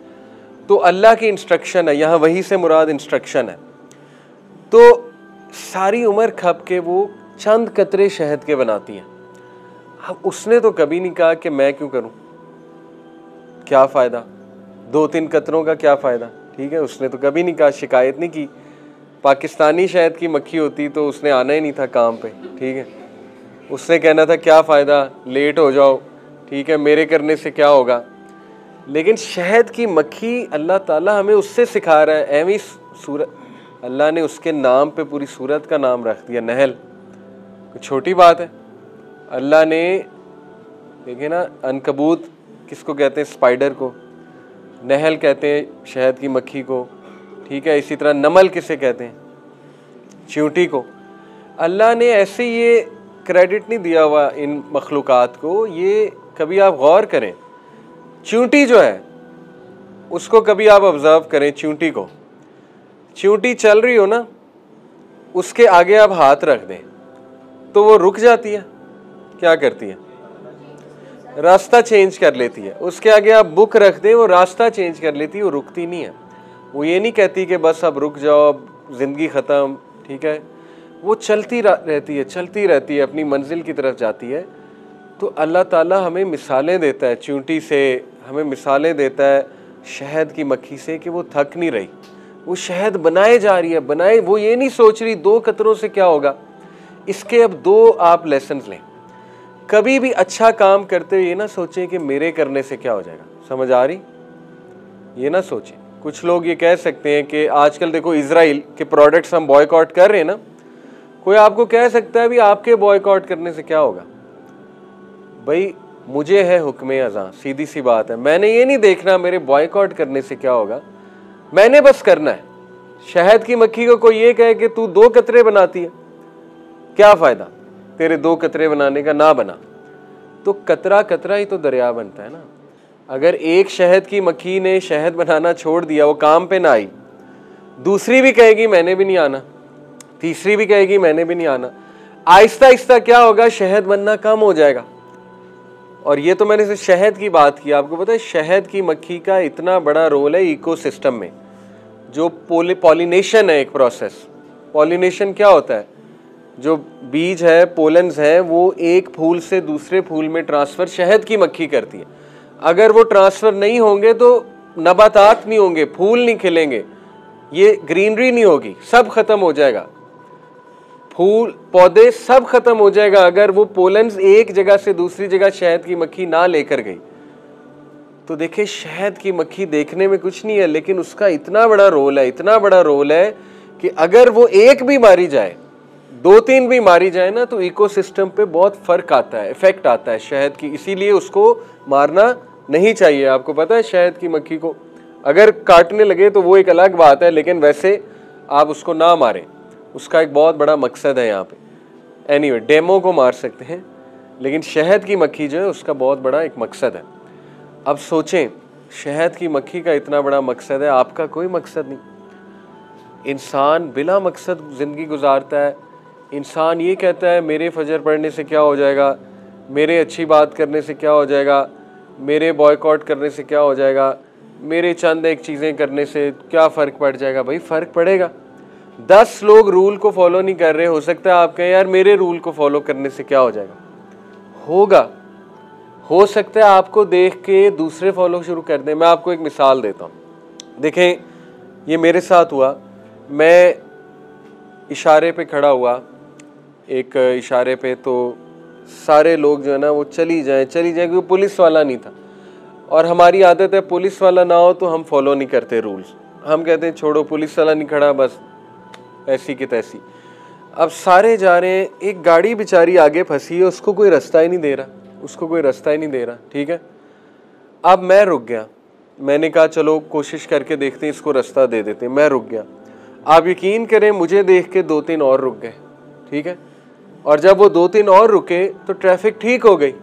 तो अल्लाह की इंस्ट्रक्शन है, यहाँ वही से मुराद इंस्ट्रक्शन है। तो सारी उम्र खप के वो चंद कतरे शहद के बनाती है। अब उसने तो कभी नहीं कहा कि मैं क्यों करूं, क्या फ़ायदा, 2-3 कतरों का क्या फ़ायदा, ठीक है। उसने तो कभी नहीं कहा, शिकायत नहीं की। पाकिस्तानी शहद की मक्खी होती तो उसने आना ही नहीं था काम पे, ठीक है। उसने कहना था क्या फ़ायदा, लेट हो जाओ, ठीक है, मेरे करने से क्या होगा। लेकिन शहद की मक्खी, अल्लाह ताला हमें उससे सिखा रहा है। एवं सूरत अल्लाह ने उसके नाम पे पूरी सूरत का नाम रख दिया, नहल। कोई छोटी बात है? अल्लाह ने, देखे ना, अनकबूत किसको कहते हैं? स्पाइडर को। नहल कहते हैं शहद की मक्खी को, ठीक है। इसी तरह नमल किसे कहते हैं? चींटी को। अल्लाह ने ऐसे ये क्रेडिट नहीं दिया हुआ इन मखलूक़ात को। ये कभी आप गौर करें, चींटी जो है उसको कभी आप ऑब्जर्व करें, चींटी को, चींटी चल रही हो ना, उसके आगे आप हाथ रख दें तो वो रुक जाती है। क्या करती है? रास्ता चेंज कर लेती है। उसके आगे आप बुक रख दें, वो रास्ता चेंज कर लेती है, वो रुकती नहीं है। वो ये नहीं कहती कि बस अब रुक जाओ, अब ज़िंदगी ख़त्म, ठीक है। वो चलती रहती है, चलती रहती है, अपनी मंजिल की तरफ जाती है। तो अल्लाह ताला हमें मिसालें देता है चींटी से, हमें मिसालें देता है शहद की मक्खी से कि वो थक नहीं रही, वो शहद बनाए जा रही है, बनाए। वो ये नहीं सोच रही 2 कतरों से क्या होगा। इसके अब 2 आप लेसन्स लें। कभी भी अच्छा काम करते हुए ये ना सोचें कि मेरे करने से क्या हो जाएगा। समझ आ रही? ये ना सोचें। कुछ लोग ये कह सकते हैं कि आजकल देखो इजराइल के प्रोडक्ट्स हम बॉयकॉट कर रहे हैं ना, कोई आपको कह सकता है भी आपके बॉयकॉट करने से क्या होगा। भाई मुझे है हुक्म अज़ां, सीधी सी बात है। मैंने ये नहीं देखना मेरे बॉयकॉट करने से क्या होगा, मैंने बस करना है। शहद की मक्खी को कोई ये कहे कि तू 2 कतरे बनाती है, क्या फ़ायदा तेरे 2 कतरे बनाने का, ना बना तो कतरा कतरा ही तो दरिया बनता है ना। अगर एक शहद की मक्खी ने शहद बनाना छोड़ दिया, वो काम पे ना आई, दूसरी भी कहेगी मैंने भी नहीं आना, तीसरी भी कहेगी मैंने भी नहीं आना। आहिस्ता आहिस्ता क्या होगा, शहद बनना कम हो जाएगा। और ये तो मैंने सिर्फ शहद की बात की। आपको पता है शहद की मक्खी का इतना बड़ा रोल है इकोसिस्टम में। जो पॉलिनेशन है एक प्रोसेस। पॉलिनेशन क्या होता है? जो बीज है, पोलन्स है, वो एक फूल से दूसरे फूल में ट्रांसफ़र शहद की मक्खी करती है। अगर वो ट्रांसफ़र नहीं होंगे तो नबातात नहीं होंगे, फूल नहीं खिलेंगे, ये ग्रीनरी नहीं होगी, सब खत्म हो जाएगा, फूल पौधे सब खत्म हो जाएगा अगर वो पोलन्स एक जगह से दूसरी जगह शहद की मक्खी ना लेकर गई। तो देखिए शहद की मक्खी देखने में कुछ नहीं है, लेकिन उसका इतना बड़ा रोल है, इतना बड़ा रोल है कि अगर वो एक भी मारी जाए, 2-3 भी मारी जाए ना, तो इकोसिस्टम पे बहुत फर्क आता है, इफेक्ट आता है शहद की। इसीलिए उसको मारना नहीं चाहिए। आपको पता है शहद की मक्खी को अगर काटने लगे तो वो एक अलग बात है, लेकिन वैसे आप उसको ना मारें, उसका एक बहुत बड़ा मकसद है यहाँ पे। एनीवे, डेमो को मार सकते हैं, लेकिन शहद की मक्खी जो है उसका बहुत बड़ा एक मकसद है। अब सोचें, शहद की मक्खी का इतना बड़ा मकसद है, आपका कोई मकसद नहीं। इंसान बिला मकसद ज़िंदगी गुजारता है। इंसान ये कहता है मेरे फजर पढ़ने से क्या हो जाएगा, मेरे अच्छी बात करने से क्या हो जाएगा, मेरे बॉयकॉट करने से क्या हो जाएगा, मेरे चंद एक चीज़ें करने से क्या फ़र्क पड़ जाएगा? भाई फ़र्क पड़ेगा। 10 लोग रूल को फॉलो नहीं कर रहे, हो सकता है आप कहें यार मेरे रूल को फॉलो करने से क्या हो जाएगा? होगा। हो सकता है आपको देख के दूसरे फॉलो शुरू कर दें। मैं आपको एक मिसाल देता हूँ। देखें, ये मेरे साथ हुआ। मैं इशारे पे खड़ा हुआ, एक इशारे पे, तो सारे लोग जो है ना वो चली जाएं क्योंकि पुलिस वाला नहीं था। और हमारी आदत है पुलिस वाला ना हो तो हम फॉलो नहीं करते रूल्स। हम कहते हैं छोड़ो, पुलिस वाला नहीं खड़ा, बस ऐसी की तैसी। अब सारे जा रहे हैं, एक गाड़ी बेचारी आगे फंसी है, उसको कोई रास्ता ही नहीं दे रहा, ठीक है। अब मैं रुक गया, मैंने कहा चलो कोशिश करके देखते हैं, इसको रास्ता दे देते हैं। मैं रुक गया। आप यकीन करें मुझे देख के 2-3 और रुक गए, ठीक है। और जब वो 2-3 और रुके तो ट्रैफिक ठीक हो गई,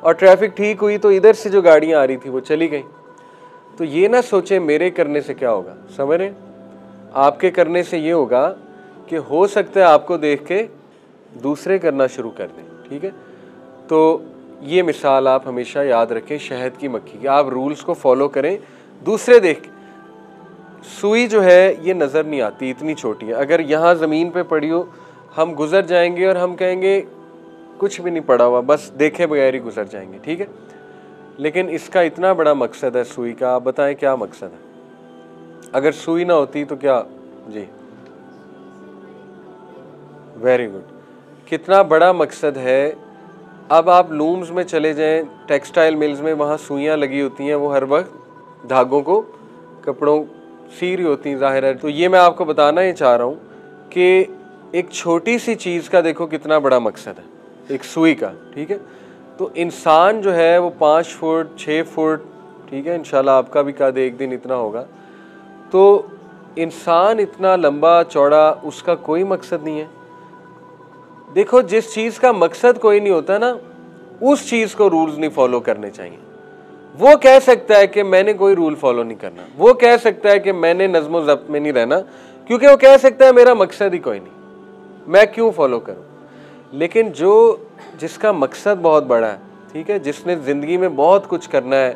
और ट्रैफिक ठीक हुई तो इधर से जो गाड़ियां आ रही थी वो चली गई। तो ये ना सोचें मेरे करने से क्या होगा, समझ रहे? आपके करने से ये होगा कि हो सकता है आपको देख के दूसरे करना शुरू कर दें, ठीक है। तो ये मिसाल आप हमेशा याद रखें शहद की मक्खी की। आप रूल्स को फॉलो करें, दूसरे देख के। सुई जो है ये नज़र नहीं आती, इतनी छोटी है। अगर यहाँ ज़मीन पे पड़ी हो, हम गुजर जाएंगे और हम कहेंगे कुछ भी नहीं पड़ा हुआ, बस देखे बगैर ही गुजर जाएंगे, ठीक है। लेकिन इसका इतना बड़ा मकसद है सुई का। आप बताएं क्या मकसद है? अगर सुई ना होती तो क्या? जी, वेरी गुड। कितना बड़ा मकसद है। अब आप लूम्स में चले जाएं, टेक्सटाइल मिल्स में, वहाँ सुइयाँ लगी होती हैं, वो हर वक्त धागों को, कपड़ों सी रही होती हैं, ज़ाहिर है। तो ये मैं आपको बताना ही चाह रहा हूँ कि एक छोटी सी चीज़ का देखो कितना बड़ा मकसद है, एक सुई का, ठीक है। तो इंसान जो है वो 5 फुट 6 फुट, ठीक है, इंशाल्लाह आपका भी कद एक दिन इतना होगा। तो इंसान इतना लंबा चौड़ा, उसका कोई मकसद नहीं है। देखो, जिस चीज़ का मकसद कोई नहीं होता ना, उस चीज़ को रूल्स नहीं फॉलो करने चाहिए। वो कह सकता है कि मैंने कोई रूल फॉलो नहीं करना, वो कह सकता है कि मैंने नज़्म ज़ब्त में नहीं रहना, क्योंकि वो कह सकता है मेरा मकसद ही कोई नहीं, मैं क्यों फॉलो करूं। लेकिन जिसका मकसद बहुत बड़ा है, ठीक है, जिसने ज़िंदगी में बहुत कुछ करना है,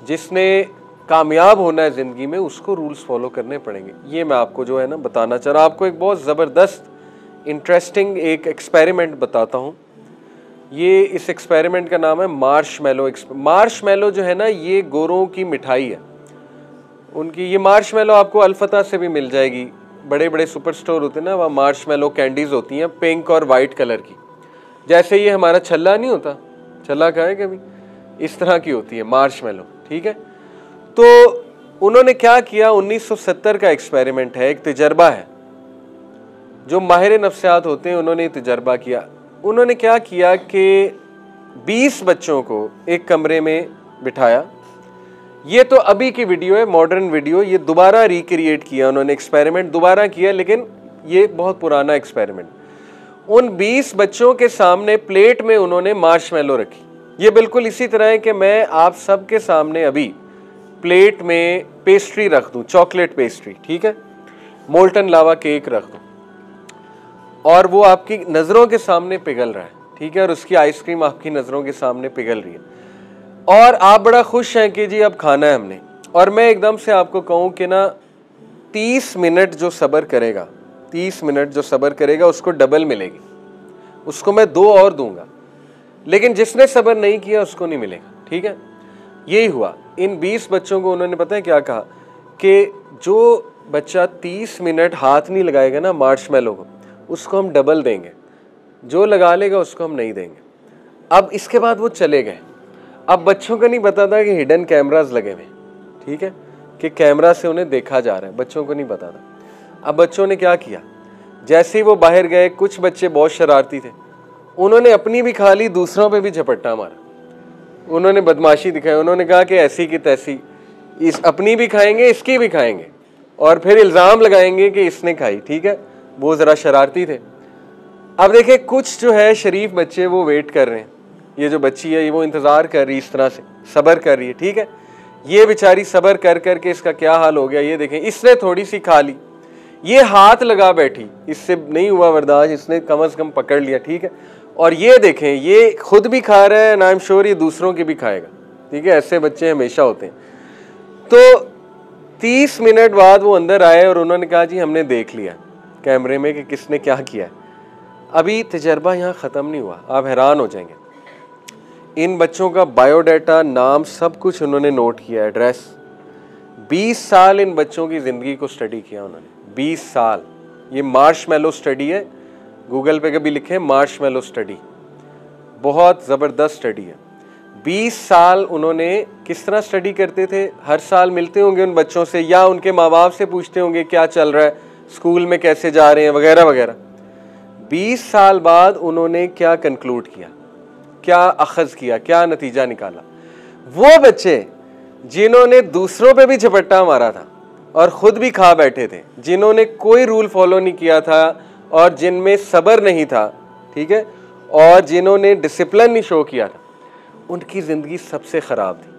जिसने कामयाब होना है ज़िंदगी में, उसको रूल्स फॉलो करने पड़ेंगे। ये मैं आपको जो है ना बताना चाह रहा हूँ। आपको एक बहुत ज़बरदस्त इंटरेस्टिंग एक एक्सपेरिमेंट बताता हूँ। ये इस एक्सपेरिमेंट का नाम है मार्शमैलो। मार्शमैलो जो है ना, ये गोरों की मिठाई है उनकी। ये मार्शमैलो आपको अलफता से भी मिल जाएगी, बड़े बड़े सुपर स्टोर होते हैं ना, वहाँ मार्शमैलो कैंडीज़ होती हैं, पिंक और वाइट कलर की। जैसे ये हमारा छल्ला नहीं होता, छल्ला खाए कभी, इस तरह की होती है मार्शमैलो, ठीक है। तो उन्होंने क्या किया, 1970 का एक्सपेरिमेंट है, एक तजर्बा है। जो माहिर नफ्सियात होते हैं उन्होंने तजर्बा किया। उन्होंने क्या किया कि 20 बच्चों को एक कमरे में बिठाया। ये तो अभी की वीडियो है, मॉडर्न वीडियो, ये दोबारा रिक्रिएट किया उन्होंने, एक्सपेरिमेंट दोबारा किया, लेकिन ये बहुत पुराना एक्सपेरिमेंट। उन 20 बच्चों के सामने प्लेट में उन्होंने मार्शमैलो रखी। ये बिल्कुल इसी तरह है कि मैं आप सबके सामने अभी प्लेट में पेस्ट्री रख दूं, चॉकलेट पेस्ट्री, ठीक है, मोल्टन लावा केक रख दूं, और वो आपकी नज़रों के सामने पिघल रहा है, ठीक है, और उसकी आइसक्रीम आपकी नज़रों के सामने पिघल रही है, और आप बड़ा खुश हैं कि जी अब खाना है हमने। और मैं एकदम से आपको कहूँ कि ना 30 मिनट जो सब्र करेगा, 30 मिनट जो सब्र करेगा उसको डबल मिलेगी, उसको मैं 2 और दूंगा। लेकिन जिसने सब्र नहीं किया उसको नहीं मिलेगा, ठीक है। यही हुआ। इन 20 बच्चों को उन्होंने पता है क्या कहा कि जो बच्चा 30 मिनट हाथ नहीं लगाएगा ना मार्शमैलो को, उसको हम डबल देंगे, जो लगा लेगा उसको हम नहीं देंगे। अब इसके बाद वो चले गए। अब बच्चों को नहीं पता था कि हिडन कैमरास लगे हुए, ठीक है, कि कैमरा से उन्हें देखा जा रहा है, बच्चों को नहीं पता था। अब बच्चों ने क्या किया, जैसे ही वो बाहर गए, कुछ बच्चे बहुत शरारती थे, उन्होंने अपनी भी खा ली, दूसरों पे भी झपट्टा मारा, उन्होंने बदमाशी दिखाई। उन्होंने कहा कि ऐसी की तैसी, इस अपनी भी खाएंगे, इसकी भी खाएंगे, और फिर इल्ज़ाम लगाएंगे कि इसने खाई, ठीक है। वो ज़रा शरारती थे। अब देखिए, कुछ जो है शरीफ बच्चे वो वेट कर रहे हैं, ये जो बच्ची है वो इंतज़ार कर रही, इस तरह से सब्र कर रही है, ठीक है। ये बेचारी सब्र कर करके इसका क्या हाल हो गया, ये देखें, इसने थोड़ी सी खा ली, ये हाथ लगा बैठी, इससे नहीं हुआ बर्दाश्त, इसने कम से कम पकड़ लिया, ठीक है। और ये देखें, ये खुद भी खा रहा है, आई एम श्योर ये दूसरों की भी खाएगा, ठीक है। ऐसे बच्चे हमेशा होते हैं। तो 30 मिनट बाद वो अंदर आए और उन्होंने कहा जी हमने देख लिया कैमरे में कि किसने क्या किया है। अभी तजर्बा यहाँ ख़त्म नहीं हुआ, आप हैरान हो जाएंगे। इन बच्चों का बायोडाटा, नाम, सब कुछ उन्होंने नोट किया, एड्रेस। 20 साल इन बच्चों की ज़िंदगी को स्टडी किया उन्होंने, 20 साल। ये मार्शमैलो स्टडी है, गूगल पे कभी लिखें मार्शमैलो स्टडी, बहुत ज़बरदस्त स्टडी है। 20 साल उन्होंने किस तरह स्टडी करते थे, हर साल मिलते होंगे उन बच्चों से या उनके माँ बाप से पूछते होंगे क्या चल रहा है, स्कूल में कैसे जा रहे हैं, वगैरह वगैरह। 20 साल बाद उन्होंने क्या कंक्लूड किया, क्या अखज़ किया, क्या नतीजा निकाला। वो बच्चे जिन्होंने दूसरों पे भी झपट्टा मारा था और ख़ुद भी खा बैठे थे, जिन्होंने कोई रूल फॉलो नहीं किया था और जिनमें सब्र नहीं था, ठीक है, और जिन्होंने डिसिप्लिन नहीं शो किया था, उनकी ज़िंदगी सबसे ख़राब थी।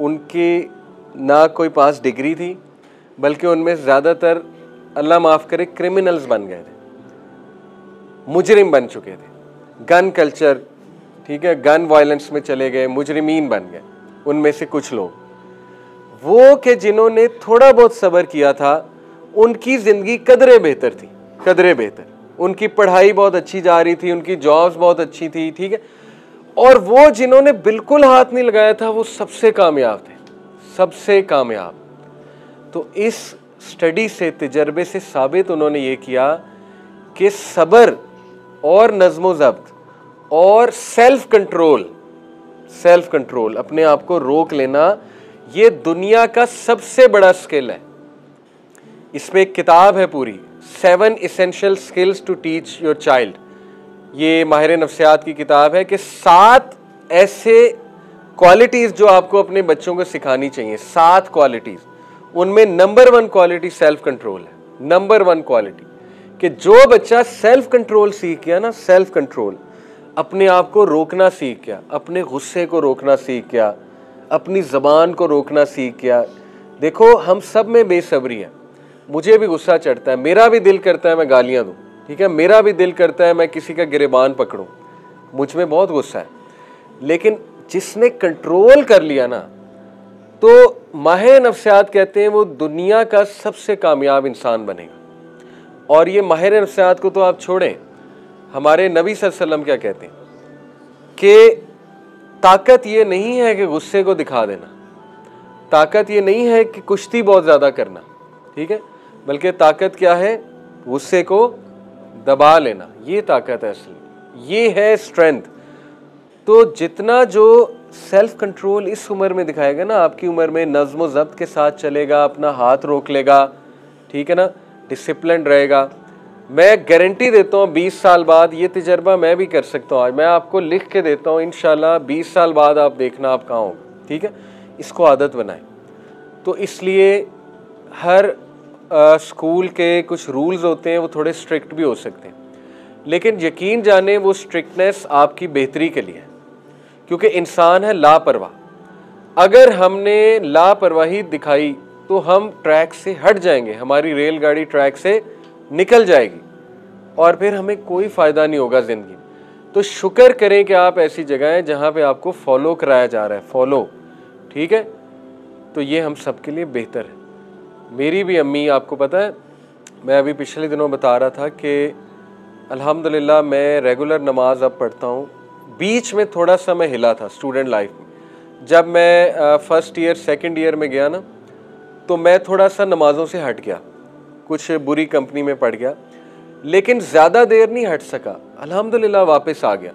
उनकी ना कोई पास डिग्री थी, बल्कि उनमें ज़्यादातर, अल्लाह माफ़ करे, क्रिमिनल्स बन गए थे, मुजरिम बन चुके थे। गन कल्चर, ठीक है, गन वायलेंस में चले गए, मुजरिमीन बन गए उनमें से कुछ लोग। वो कि जिन्होंने थोड़ा बहुत सब्र किया था, उनकी ज़िंदगी कदरे बेहतर थी, कदरे बेहतर। उनकी पढ़ाई बहुत अच्छी जा रही थी, उनकी जॉब्स बहुत अच्छी थी, ठीक है। और वो जिन्होंने बिल्कुल हाथ नहीं लगाया था, वो सबसे कामयाब थे, सबसे कामयाब। तो इस स्टडी से, तजर्बे से साबित उन्होंने ये किया कि सब्र और नज़्म ज़ब्त और सेल्फ कंट्रोल, अपने आप को रोक लेना, ये दुनिया का सबसे बड़ा स्किल है। इस पे एक किताब है पूरी, 7 Essential Skills to Teach Your Child। ये माहिर नफ्सियात की किताब है कि 7 ऐसे क्वालिटीज़ जो आपको अपने बच्चों को सिखानी चाहिए, 7 क्वालिटीज़। उनमें नंबर 1 क्वालिटी सेल्फ कंट्रोल है, नंबर 1 क्वालिटी, कि जो बच्चा सेल्फ कंट्रोल सीख गया ना, सेल्फ कंट्रोल, अपने आप को रोकना सीख गया, अपने गुस्से को रोकना सीख गया, अपनी ज़बान को रोकना सीख गया। देखो हम सब में बेसब्री है, मुझे भी गुस्सा चढ़ता है, मेरा भी दिल करता है मैं गालियाँ दूँ, ठीक है, मेरा भी दिल करता है मैं किसी का गिरेबान पकड़ूँ, मुझ में बहुत गुस्सा है। लेकिन जिसने कंट्रोल कर लिया ना, तो माहिर नफ्सियात कहते हैं वो दुनिया का सबसे कामयाब इंसान बनेगा। और ये माहिर नफ्सियात को तो आप छोड़ें, हमारे नबी सल्लल्लाहु अलैहि वसल्लम क्या कहते हैं कि ताकत ये नहीं है कि गुस्से को दिखा देना, ताकत ये नहीं है कि कुश्ती बहुत ज़्यादा करना, ठीक है, बल्कि ताकत क्या है, गुस्से को दबा लेना, ये ताकत है असली, ये है स्ट्रेंथ। तो जितना जो सेल्फ कंट्रोल इस उम्र में दिखाएगा ना, आपकी उम्र में नज़्म ज़ब्त के साथ चलेगा, अपना हाथ रोक लेगा, ठीक है ना, डिसिप्लिन रहेगा, मैं गारंटी देता हूँ 20 साल बाद ये तजर्बा मैं भी कर सकता हूँ। आज मैं आपको लिख के देता हूँ, इंशाल्लाह 20 साल बाद आप देखना आप कहाँ होंगे, ठीक है। इसको आदत बनाएं। तो इसलिए हर स्कूल के कुछ रूल्स होते हैं, वो थोड़े स्ट्रिक्ट भी हो सकते हैं, लेकिन यकीन जाने वो स्ट्रिक्टनेस आपकी बेहतरी के लिए है, क्योंकि इंसान है लापरवाह। अगर हमने लापरवाही दिखाई तो हम ट्रैक से हट जाएंगे, हमारी रेलगाड़ी ट्रैक से निकल जाएगी और फिर हमें कोई फ़ायदा नहीं होगा ज़िंदगी में। तो शुक्र करें कि आप ऐसी जगह हैं जहाँ पे आपको फॉलो कराया जा रहा है, फॉलो, ठीक है। तो ये हम सब के लिए बेहतर है। मेरी भी अम्मी, आपको पता है, मैं अभी पिछले दिनों बता रहा था कि अल्हम्दुलिल्लाह मैं रेगुलर नमाज अब पढ़ता हूँ। बीच में थोड़ा सा मैं हिला था स्टूडेंट लाइफ में, जब मैं फर्स्ट ईयर सेकंड ईयर में गया ना, तो मैं थोड़ा सा नमाज़ों से हट गया, कुछ बुरी कंपनी में पड़ गया, लेकिन ज़्यादा देर नहीं हट सका, अल्हम्दुलिल्लाह वापस आ गया।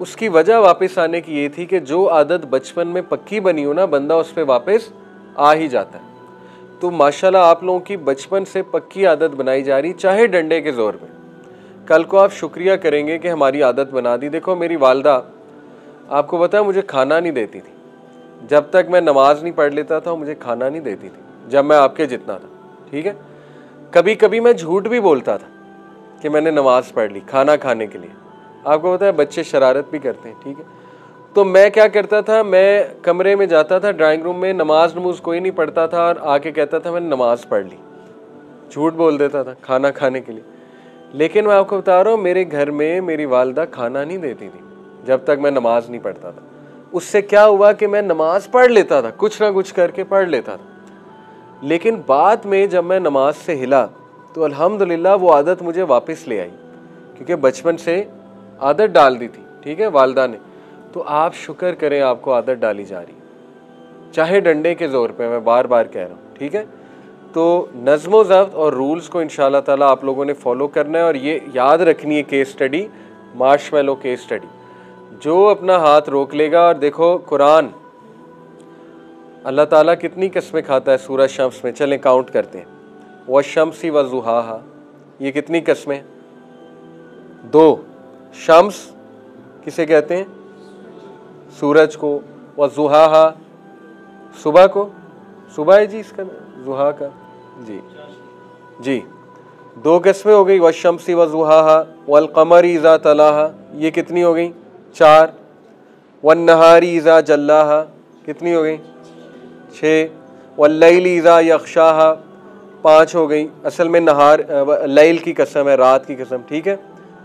उसकी वजह वापस आने की ये थी कि जो आदत बचपन में पक्की बनी हो ना, बंदा उस पर वापस आ ही जाता है। तो माशाल्लाह आप लोगों की बचपन से पक्की आदत बनाई जा रही, चाहे डंडे के ज़ोर में। कल को आप शुक्रिया करेंगे कि हमारी आदत बना दी। देखो मेरी वालदा, आपको पता है, मुझे खाना नहीं देती थी जब तक मैं नमाज नहीं पढ़ लेता था, मुझे खाना नहीं देती थी जब मैं आपके जितना था, ठीक है। कभी कभी मैं झूठ भी बोलता था कि मैंने नमाज पढ़ ली खाना खाने के लिए। आपको पता है बच्चे शरारत भी करते हैं, ठीक है। तो मैं क्या करता था, मैं कमरे में जाता था, ड्राइंग रूम में, नमाज नमूज कोई नहीं पढ़ता था, और आके कहता था मैंने नमाज पढ़ ली, झूठ बोल देता था खाना खाने के लिए। लेकिन मैं आपको बता रहा हूँ, मेरे घर में मेरी वालदा खाना नहीं देती थी जब तक मैं नमाज नहीं पढ़ता था। उससे क्या हुआ कि मैं नमाज पढ़ लेता था, कुछ ना कुछ करके पढ़ लेता था, लेकिन बाद में जब मैं नमाज से हिला तो अल्हम्दुलिल्लाह वो आदत मुझे वापस ले आई, क्योंकि बचपन से आदत डाल दी थी, ठीक है, वालिदा ने। तो आप शुक्र करें आपको आदत डाली जा रही है, चाहे डंडे के ज़ोर पे, मैं बार बार कह रहा हूँ, ठीक है। तो नज़्म ज़ब्त और रूल्स को इंशाअल्लाह ताला आप लोगों ने फॉलो करना है, और ये याद रखनी है case study, Marshmallow case study, जो अपना हाथ रोक लेगा। और देखो कुरान, अल्लाह ताला कितनी कस्में खाता है सूरह शम्स में, चलें काउंट करते हैं। वश्शम्सी वज़ुहाहा, ये कितनी कस्में? 2। शम्स किसे कहते हैं? सूरज को। वज़ुहाहा सुबह को, सुबह है जी इसका, जुहा का जी जी 2 कस्में हो गई। वश्शम्सी वज़ुहाहा वल क़मरी इज़ा तलाहा, ये कितनी हो गई? 4। वन्नहारी इज़ा जल्लाहा, कितनी हो गई? 6। वल्लैली इज़ा यग़शाहा, 5 हो गई। असल में नहार लैल की कसम है, रात की कसम, ठीक है।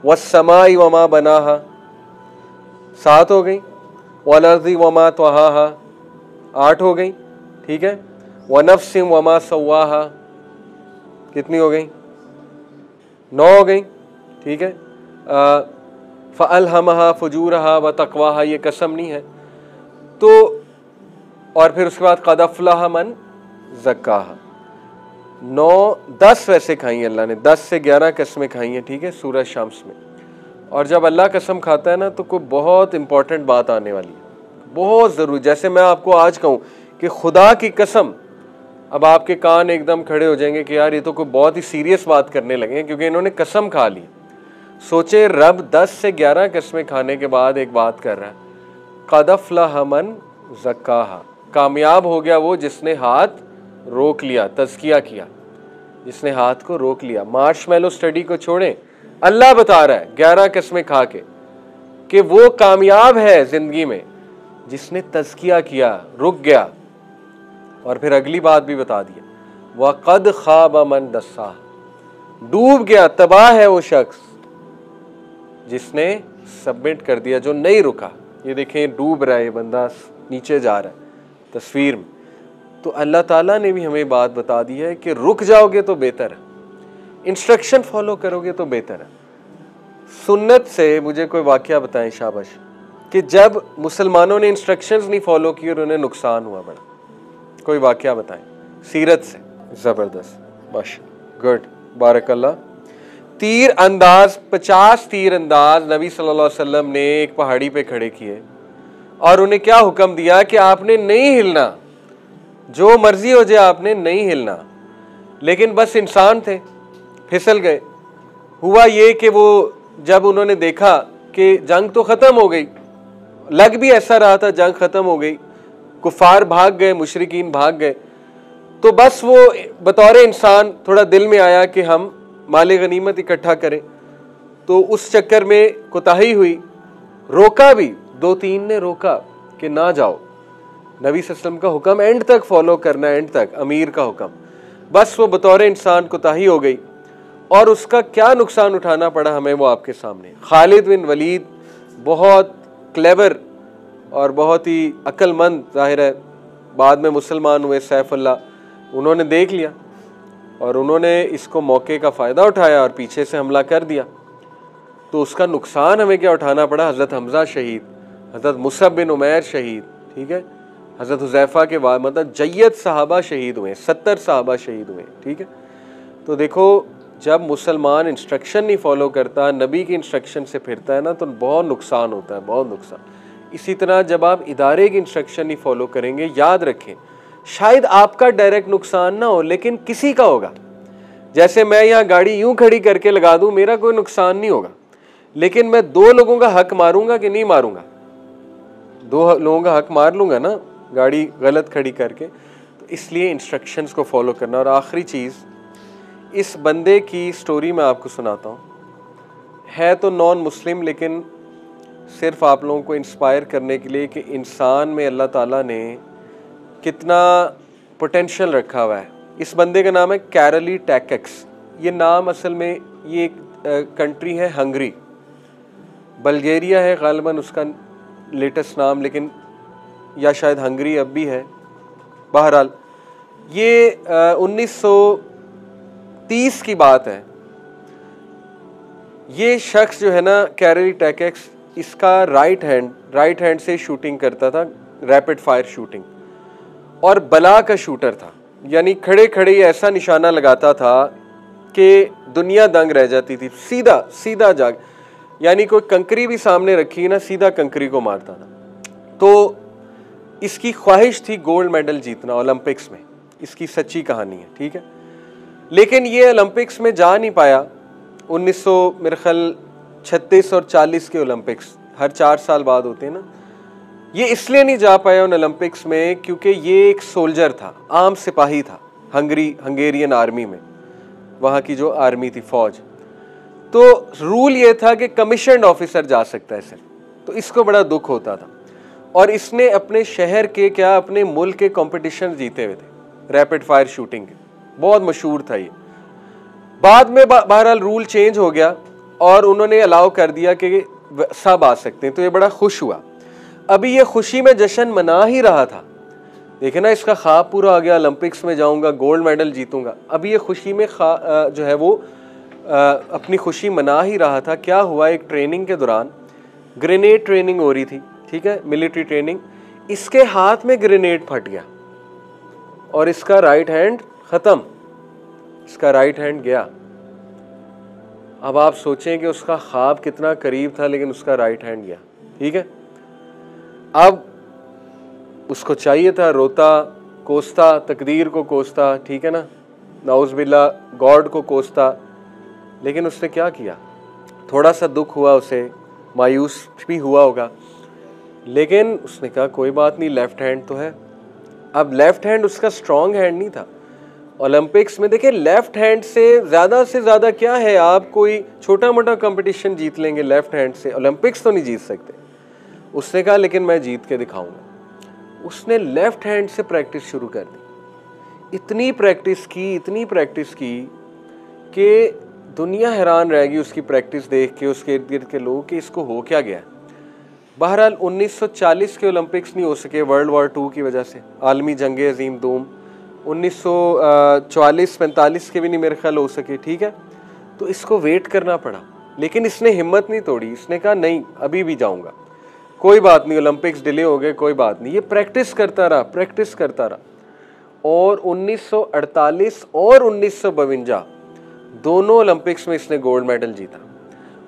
वस्समाई वमा बनाहा, 7 हो गई। वलर्ज़ि वमा त्वहाहा, 8 हो गई, ठीक है। वनफ्सिम वमा सव्वाहा, कितनी हो गई? 9 हो गई, ठीक है। फ़अल्हमहा फ़ुजूरहा व तक़वाहा, ये कसम नहीं है। तो और फिर उसके बाद क़द अफ़लह मन ज़क्काहा, 10 वैसे खाई हैं अल्लाह ने, 10 से 11 कस्में खाई हैं, ठीक है, सूरह शम्स में। और जब अल्लाह कसम खाता है ना तो कोई बहुत इंपॉर्टेंट बात आने वाली है, बहुत ज़रूरी। जैसे मैं आपको आज कहूँ कि खुदा की कसम, अब आपके कान एकदम खड़े हो जाएंगे कि यार ये तो कोई बहुत ही सीरियस बात करने लगे हैं, क्योंकि इन्होंने कसम खा ली। सोचे रब 10 से 11 कस्में खाने के बाद एक बात कर रहा है, क़द अफ़लह मन ज़क्काहा, कामयाब हो गया वो जिसने हाथ रोक लिया, तज़किया किया, जिसने हाथ को रोक लिया। मार्शमैलो स्टडी को छोड़ें, अल्लाह बता रहा है 11 कस्में खा के कि वो कामयाब है जिंदगी में जिसने तज़किया किया, रुक गया। और फिर अगली बात भी बता दिया, वक़द ख़ाब मन दस्सा, डूब गया, तबाह है वो शख्स जिसने सबमिट कर दिया, जो नहीं रुका। ये देखें डूब रहा है ये बंदा, नीचे जा रहा है तस्वीर में। तो अल्लाह ताला ने भी हमें बात बता दी है कि रुक जाओगे तो बेहतर है, इंस्ट्रक्शन फॉलो करोगे तो बेहतर है। सुन्नत से मुझे कोई वाक़या बताएं शाबाश, कि जब मुसलमानों ने इंस्ट्रक्शंस नहीं फॉलो किए और उन्हें नुकसान हुआ बड़ा, कोई वाक़या बताएं सीरत से। ज़बरदस्त, माशाअल्लाह, गुड, बारकल्लाह। तीर अंदाज, 50 तीर अंदाज नबी सल्लल्लाहु अलैहि वसल्लम ने एक पहाड़ी पे खड़े किए और उन्हें क्या हुक्म दिया कि आपने नहीं हिलना, जो मर्जी हो जाए आपने नहीं हिलना। लेकिन बस इंसान थे, फिसल गए। हुआ ये कि वो जब उन्होंने देखा कि जंग तो ख़त्म हो गई, लग भी ऐसा रहा था जंग ख़त्म हो गई, कुफार भाग गए, मुशरिकीन भाग गए, तो बस वो बतौर इंसान थोड़ा दिल में आया कि हम माले गनीमत इकट्ठा करें। तो उस चक्कर में कोताही हुई, रोका भी, 2-3 ने रोका कि ना जाओ, नबी सल्लल्लाहु अलैहि वसल्लम का हुक्म एंड तक फॉलो करना, एंड तक, अमीर का हुक्म। बस वो बतौर इंसान कोताही हो गई और उसका क्या नुकसान उठाना पड़ा हमें, वो आपके सामने। खालिद बिन वलीद बहुत क्लेवर और बहुत ही अक्लमंद, जाहिर है बाद में मुसलमान हुए, सैफुल्लाह, उन्होंने देख लिया और उन्होंने इसको मौके का फ़ायदा उठाया और पीछे से हमला कर दिया। तो उसका नुकसान हमें क्या उठाना पड़ा? हज़रत हमज़ा शहीद, हज़रत मुसअब बिन उमैर शहीद, ठीक है, हज़रत हुज़ैफ़ा के बाद मतलब जय्यद सहाबा शहीद हुए, 70 सहाबा शहीद हुए, ठीक है। तो देखो जब मुसलमान इंस्ट्रक्शन नहीं फॉलो करता, नबी की इंस्ट्रक्शन से फिरता है ना, तो बहुत नुकसान होता है, बहुत नुकसान। इसी तरह जब आप इदारे की इंस्ट्रक्शन नहीं फॉलो करेंगे, याद रखें शायद आपका डायरेक्ट नुकसान ना हो लेकिन किसी का होगा। जैसे मैं यहाँ गाड़ी यूं खड़ी करके लगा दूं, मेरा कोई नुकसान नहीं होगा, लेकिन मैं 2 लोगों का हक मारूंगा कि नहीं मारूंगा? 2 लोगों का हक मार लूंगा ना गाड़ी गलत खड़ी करके। तो इसलिए इंस्ट्रक्शंस को फॉलो करना। और आखिरी चीज़, इस बंदे की स्टोरी मैं आपको सुनाता हूँ, है तो नॉन मुस्लिम, लेकिन सिर्फ आप लोगों को इंस्पायर करने के लिए कि इंसान में अल्लाह ताला ने कितना पोटेंशियल रखा हुआ है। इस बंदे का नाम है कैरली टैकेक्स। ये नाम असल में ये एक कंट्री है हंगरी, बल्गेरिया है गालिबन उसका लेटेस्ट नाम, लेकिन या शायद हंगरी अब भी है, बहरहाल ये 1930 की बात है। ये शख्स जो है ना कैरली टैकेक्स, इसका राइट हैंड से शूटिंग करता था, रैपिड फायर शूटिंग, और बला का शूटर था, यानी खड़े खड़े ऐसा निशाना लगाता था कि दुनिया दंग रह जाती थी। सीधा सीधा जाग, यानी कोई कंकरी भी सामने रखी ना, सीधा कंकरी को मारता था। तो इसकी ख्वाहिश थी गोल्ड मेडल जीतना ओलंपिक्स में, इसकी सच्ची कहानी है, ठीक है। लेकिन ये ओलंपिक्स में जा नहीं पाया। 1936 और 40 के ओलंपिक्स हर 4 साल बाद होते हैं ना, ये इसलिए नहीं जा पाया उन ओलंपिक्स में क्योंकि ये एक सोल्जर था, आम सिपाही था हंगेरियन आर्मी में, वहाँ की जो आर्मी थी, फौज। तो रूल ये था कि कमीशन्ड ऑफिसर जा सकता है सिर्फ, तो इसको बड़ा दुख होता था। और इसने अपने शहर के क्या अपने मुल्क के कंपटीशन जीते हुए थे रैपिड फायर शूटिंग के, बहुत मशहूर था ये। बाद में बहरहाल रूल चेंज हो गया और उन्होंने अलाउ कर दिया कि सब आ सकते हैं, तो ये बड़ा खुश हुआ। अभी ये खुशी में जश्न मना ही रहा था, देखे ना, इसका ख्वाब पूरा आ गया, ओलंपिक्स में जाऊंगा, गोल्ड मेडल जीतूंगा। अभी ये खुशी में जो है वो अपनी खुशी मना ही रहा था। क्या हुआ, एक ट्रेनिंग के दौरान ग्रेनेड ट्रेनिंग हो रही थी, ठीक है, मिलिट्री ट्रेनिंग, इसके हाथ में ग्रेनेड फट गया और इसका राइट हैंड खत्म, इसका राइट हैंड गया। अब आप सोचें कि उसका ख्वाब कितना करीब था, लेकिन उसका राइट हैंड गया, ठीक है। अब उसको चाहिए था, रोता कोसता, तकदीर को कोसता, ठीक है ना, नाउज़ बिल्ला गॉड को कोसता, लेकिन उसने क्या किया, थोड़ा सा दुख हुआ उसे, मायूस भी हुआ होगा, लेकिन उसने कहा कोई बात नहीं, लेफ्ट हैंड तो है। अब लेफ्ट हैंड उसका स्ट्रॉन्ग हैंड नहीं था। ओलंपिक्स में देखिए, लेफ्ट हैंड से ज़्यादा क्या है, आप कोई छोटा मोटा कंपटीशन जीत लेंगे लेफ्ट हैंड से, ओलंपिक्स तो नहीं जीत सकते। उसने कहा लेकिन मैं जीत के दिखाऊंगा। उसने लेफ्ट हैंड से प्रैक्टिस शुरू कर दी, इतनी प्रैक्टिस की कि दुनिया हैरान रहेगी उसकी प्रैक्टिस देख के, उसके इर्द गिर्द के लोग, कि इसको हो क्या गया। बहरहाल 1940 के ओलंपिक्स नहीं हो सके वर्ल्ड वॉर 2 की वजह से, आलमी जंग अजीम दोम। 1944-45 के भी नहीं मेरे ख्याल हो सके, ठीक है। तो इसको वेट करना पड़ा, लेकिन इसने हिम्मत नहीं तोड़ी, इसने कहा नहीं अभी भी जाऊंगा, कोई बात नहीं, ओलंपिक्स डिले हो गए, कोई बात नहीं। ये प्रैक्टिस करता रहा और 1948 और 1952 दोनों ओलंपिक्स में इसने गोल्ड मेडल जीता।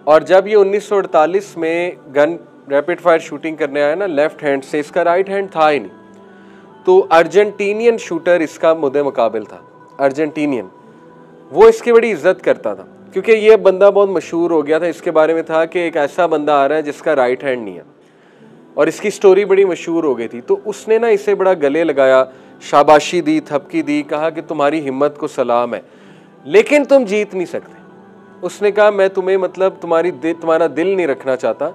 और जब ये 1948 में गन रैपिड फायर शूटिंग करने आया ना लेफ्ट हैंड से, इसका राइट हैंड था ही नहीं, तो अर्जेंटीनियन शूटर इसका मुद्दे मुकाबिल था, अर्जेंटीनियन, वो इसकी बड़ी इज्जत करता था क्योंकि ये बंदा बहुत मशहूर हो गया था, इसके बारे में था कि एक ऐसा बंदा आ रहा है जिसका राइट हैंड नहीं है, और इसकी स्टोरी बड़ी मशहूर हो गई थी। तो उसने ना इसे बड़ा गले लगाया, शाबाशी दी, थपकी दी, कहा कि तुम्हारी हिम्मत को सलाम है, लेकिन तुम जीत नहीं सकते। उसने कहा मैं तुम्हें मतलब तुम्हारा दिल नहीं रखना चाहता,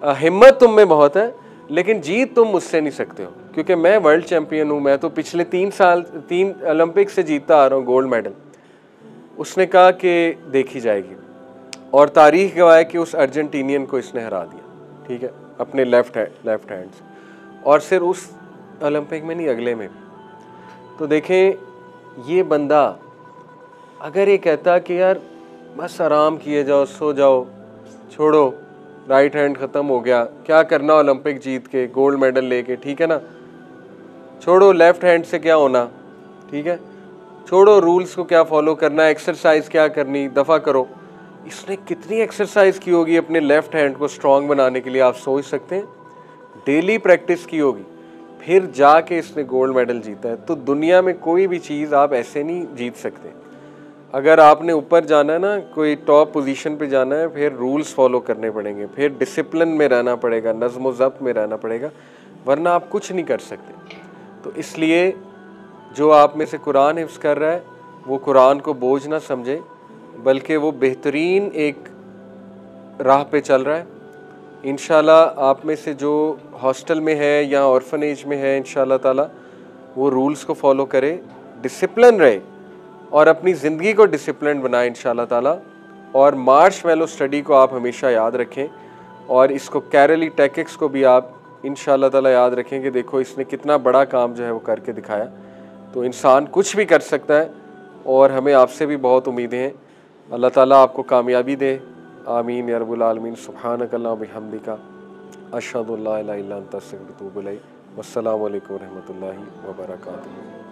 हिम्मत तुम में बहुत है, लेकिन जीत तुम मुझसे नहीं सकते हो, क्योंकि मैं वर्ल्ड चैम्पियन हूँ, मैं तो पिछले 3 ओलंपिक से जीतता आ रहा हूँ गोल्ड मेडल। उसने कहा कि देखी जाएगी, और तारीख गवाह है कि उस अर्जेंटीनियन को इसने हरा दिया, ठीक है, अपने लेफ्ट हैंड से, और सिर्फ उस ओलंपिक में नहीं अगले में भी। तो देखें, ये बंदा अगर ये कहता कि यार बस आराम किए जाओ, सो जाओ, छोड़ो, राइट हैंड ख़त्म हो गया, क्या करना ओलंपिक जीत के, गोल्ड मेडल लेके, ठीक है ना, छोड़ो, लेफ्ट हैंड से क्या होना, ठीक है, छोड़ो, रूल्स को क्या फॉलो करना, एक्सरसाइज क्या करनी, दफ़ा करो। इसने कितनी एक्सरसाइज की होगी अपने लेफ्ट हैंड को स्ट्रॉन्ग बनाने के लिए, आप सोच सकते हैं, डेली प्रैक्टिस की होगी, फिर जाके इसने गोल्ड मेडल जीता है। तो दुनिया में कोई भी चीज़ आप ऐसे नहीं जीत सकते। अगर आपने ऊपर जाना है ना, कोई टॉप पोजीशन पे जाना है, फिर रूल्स फॉलो करने पड़ेंगे, फिर डिसिप्लिन में रहना पड़ेगा, नज़्म व ज़ब्त में रहना पड़ेगा, वरना आप कुछ नहीं कर सकते। तो इसलिए जो आप में से कुरान हिफ्ज़ कर रहा है, वो कुरान को बोझ ना समझे, बल्कि वो बेहतरीन एक राह पे चल रहा है। इंशाल्लाह आप में से जो हॉस्टल में है या ऑर्फनेज में है, इंशाल्लाह ताला वो रूल्स को फॉलो करे, डिसिप्लिन रहे और अपनी ज़िंदगी को डिसिप्लिन बनाए इंशाल्लाह ताला। और मार्शमैलो स्टडी को आप हमेशा याद रखें, और इसको कैरली टैकेक्स को भी आप इंशाअल्लाह ताला याद रखें कि देखो इसने कितना बड़ा काम जो है वो करके दिखाया। तो इंसान कुछ भी कर सकता है और हमें आपसे भी बहुत उम्मीदें हैं। अल्लाह ताला आपको कामयाबी दे, आमीन या रब्बुल आलमीन। सुब्हानकल्लाह बिहम्दिका अशहदु अल्ला इलाहा इल्ला अंता अस्तगफिरुका व अतूबु इलैक। वस्सलामु अलैकुम रहमतुल्लाहि व बरकातुहू।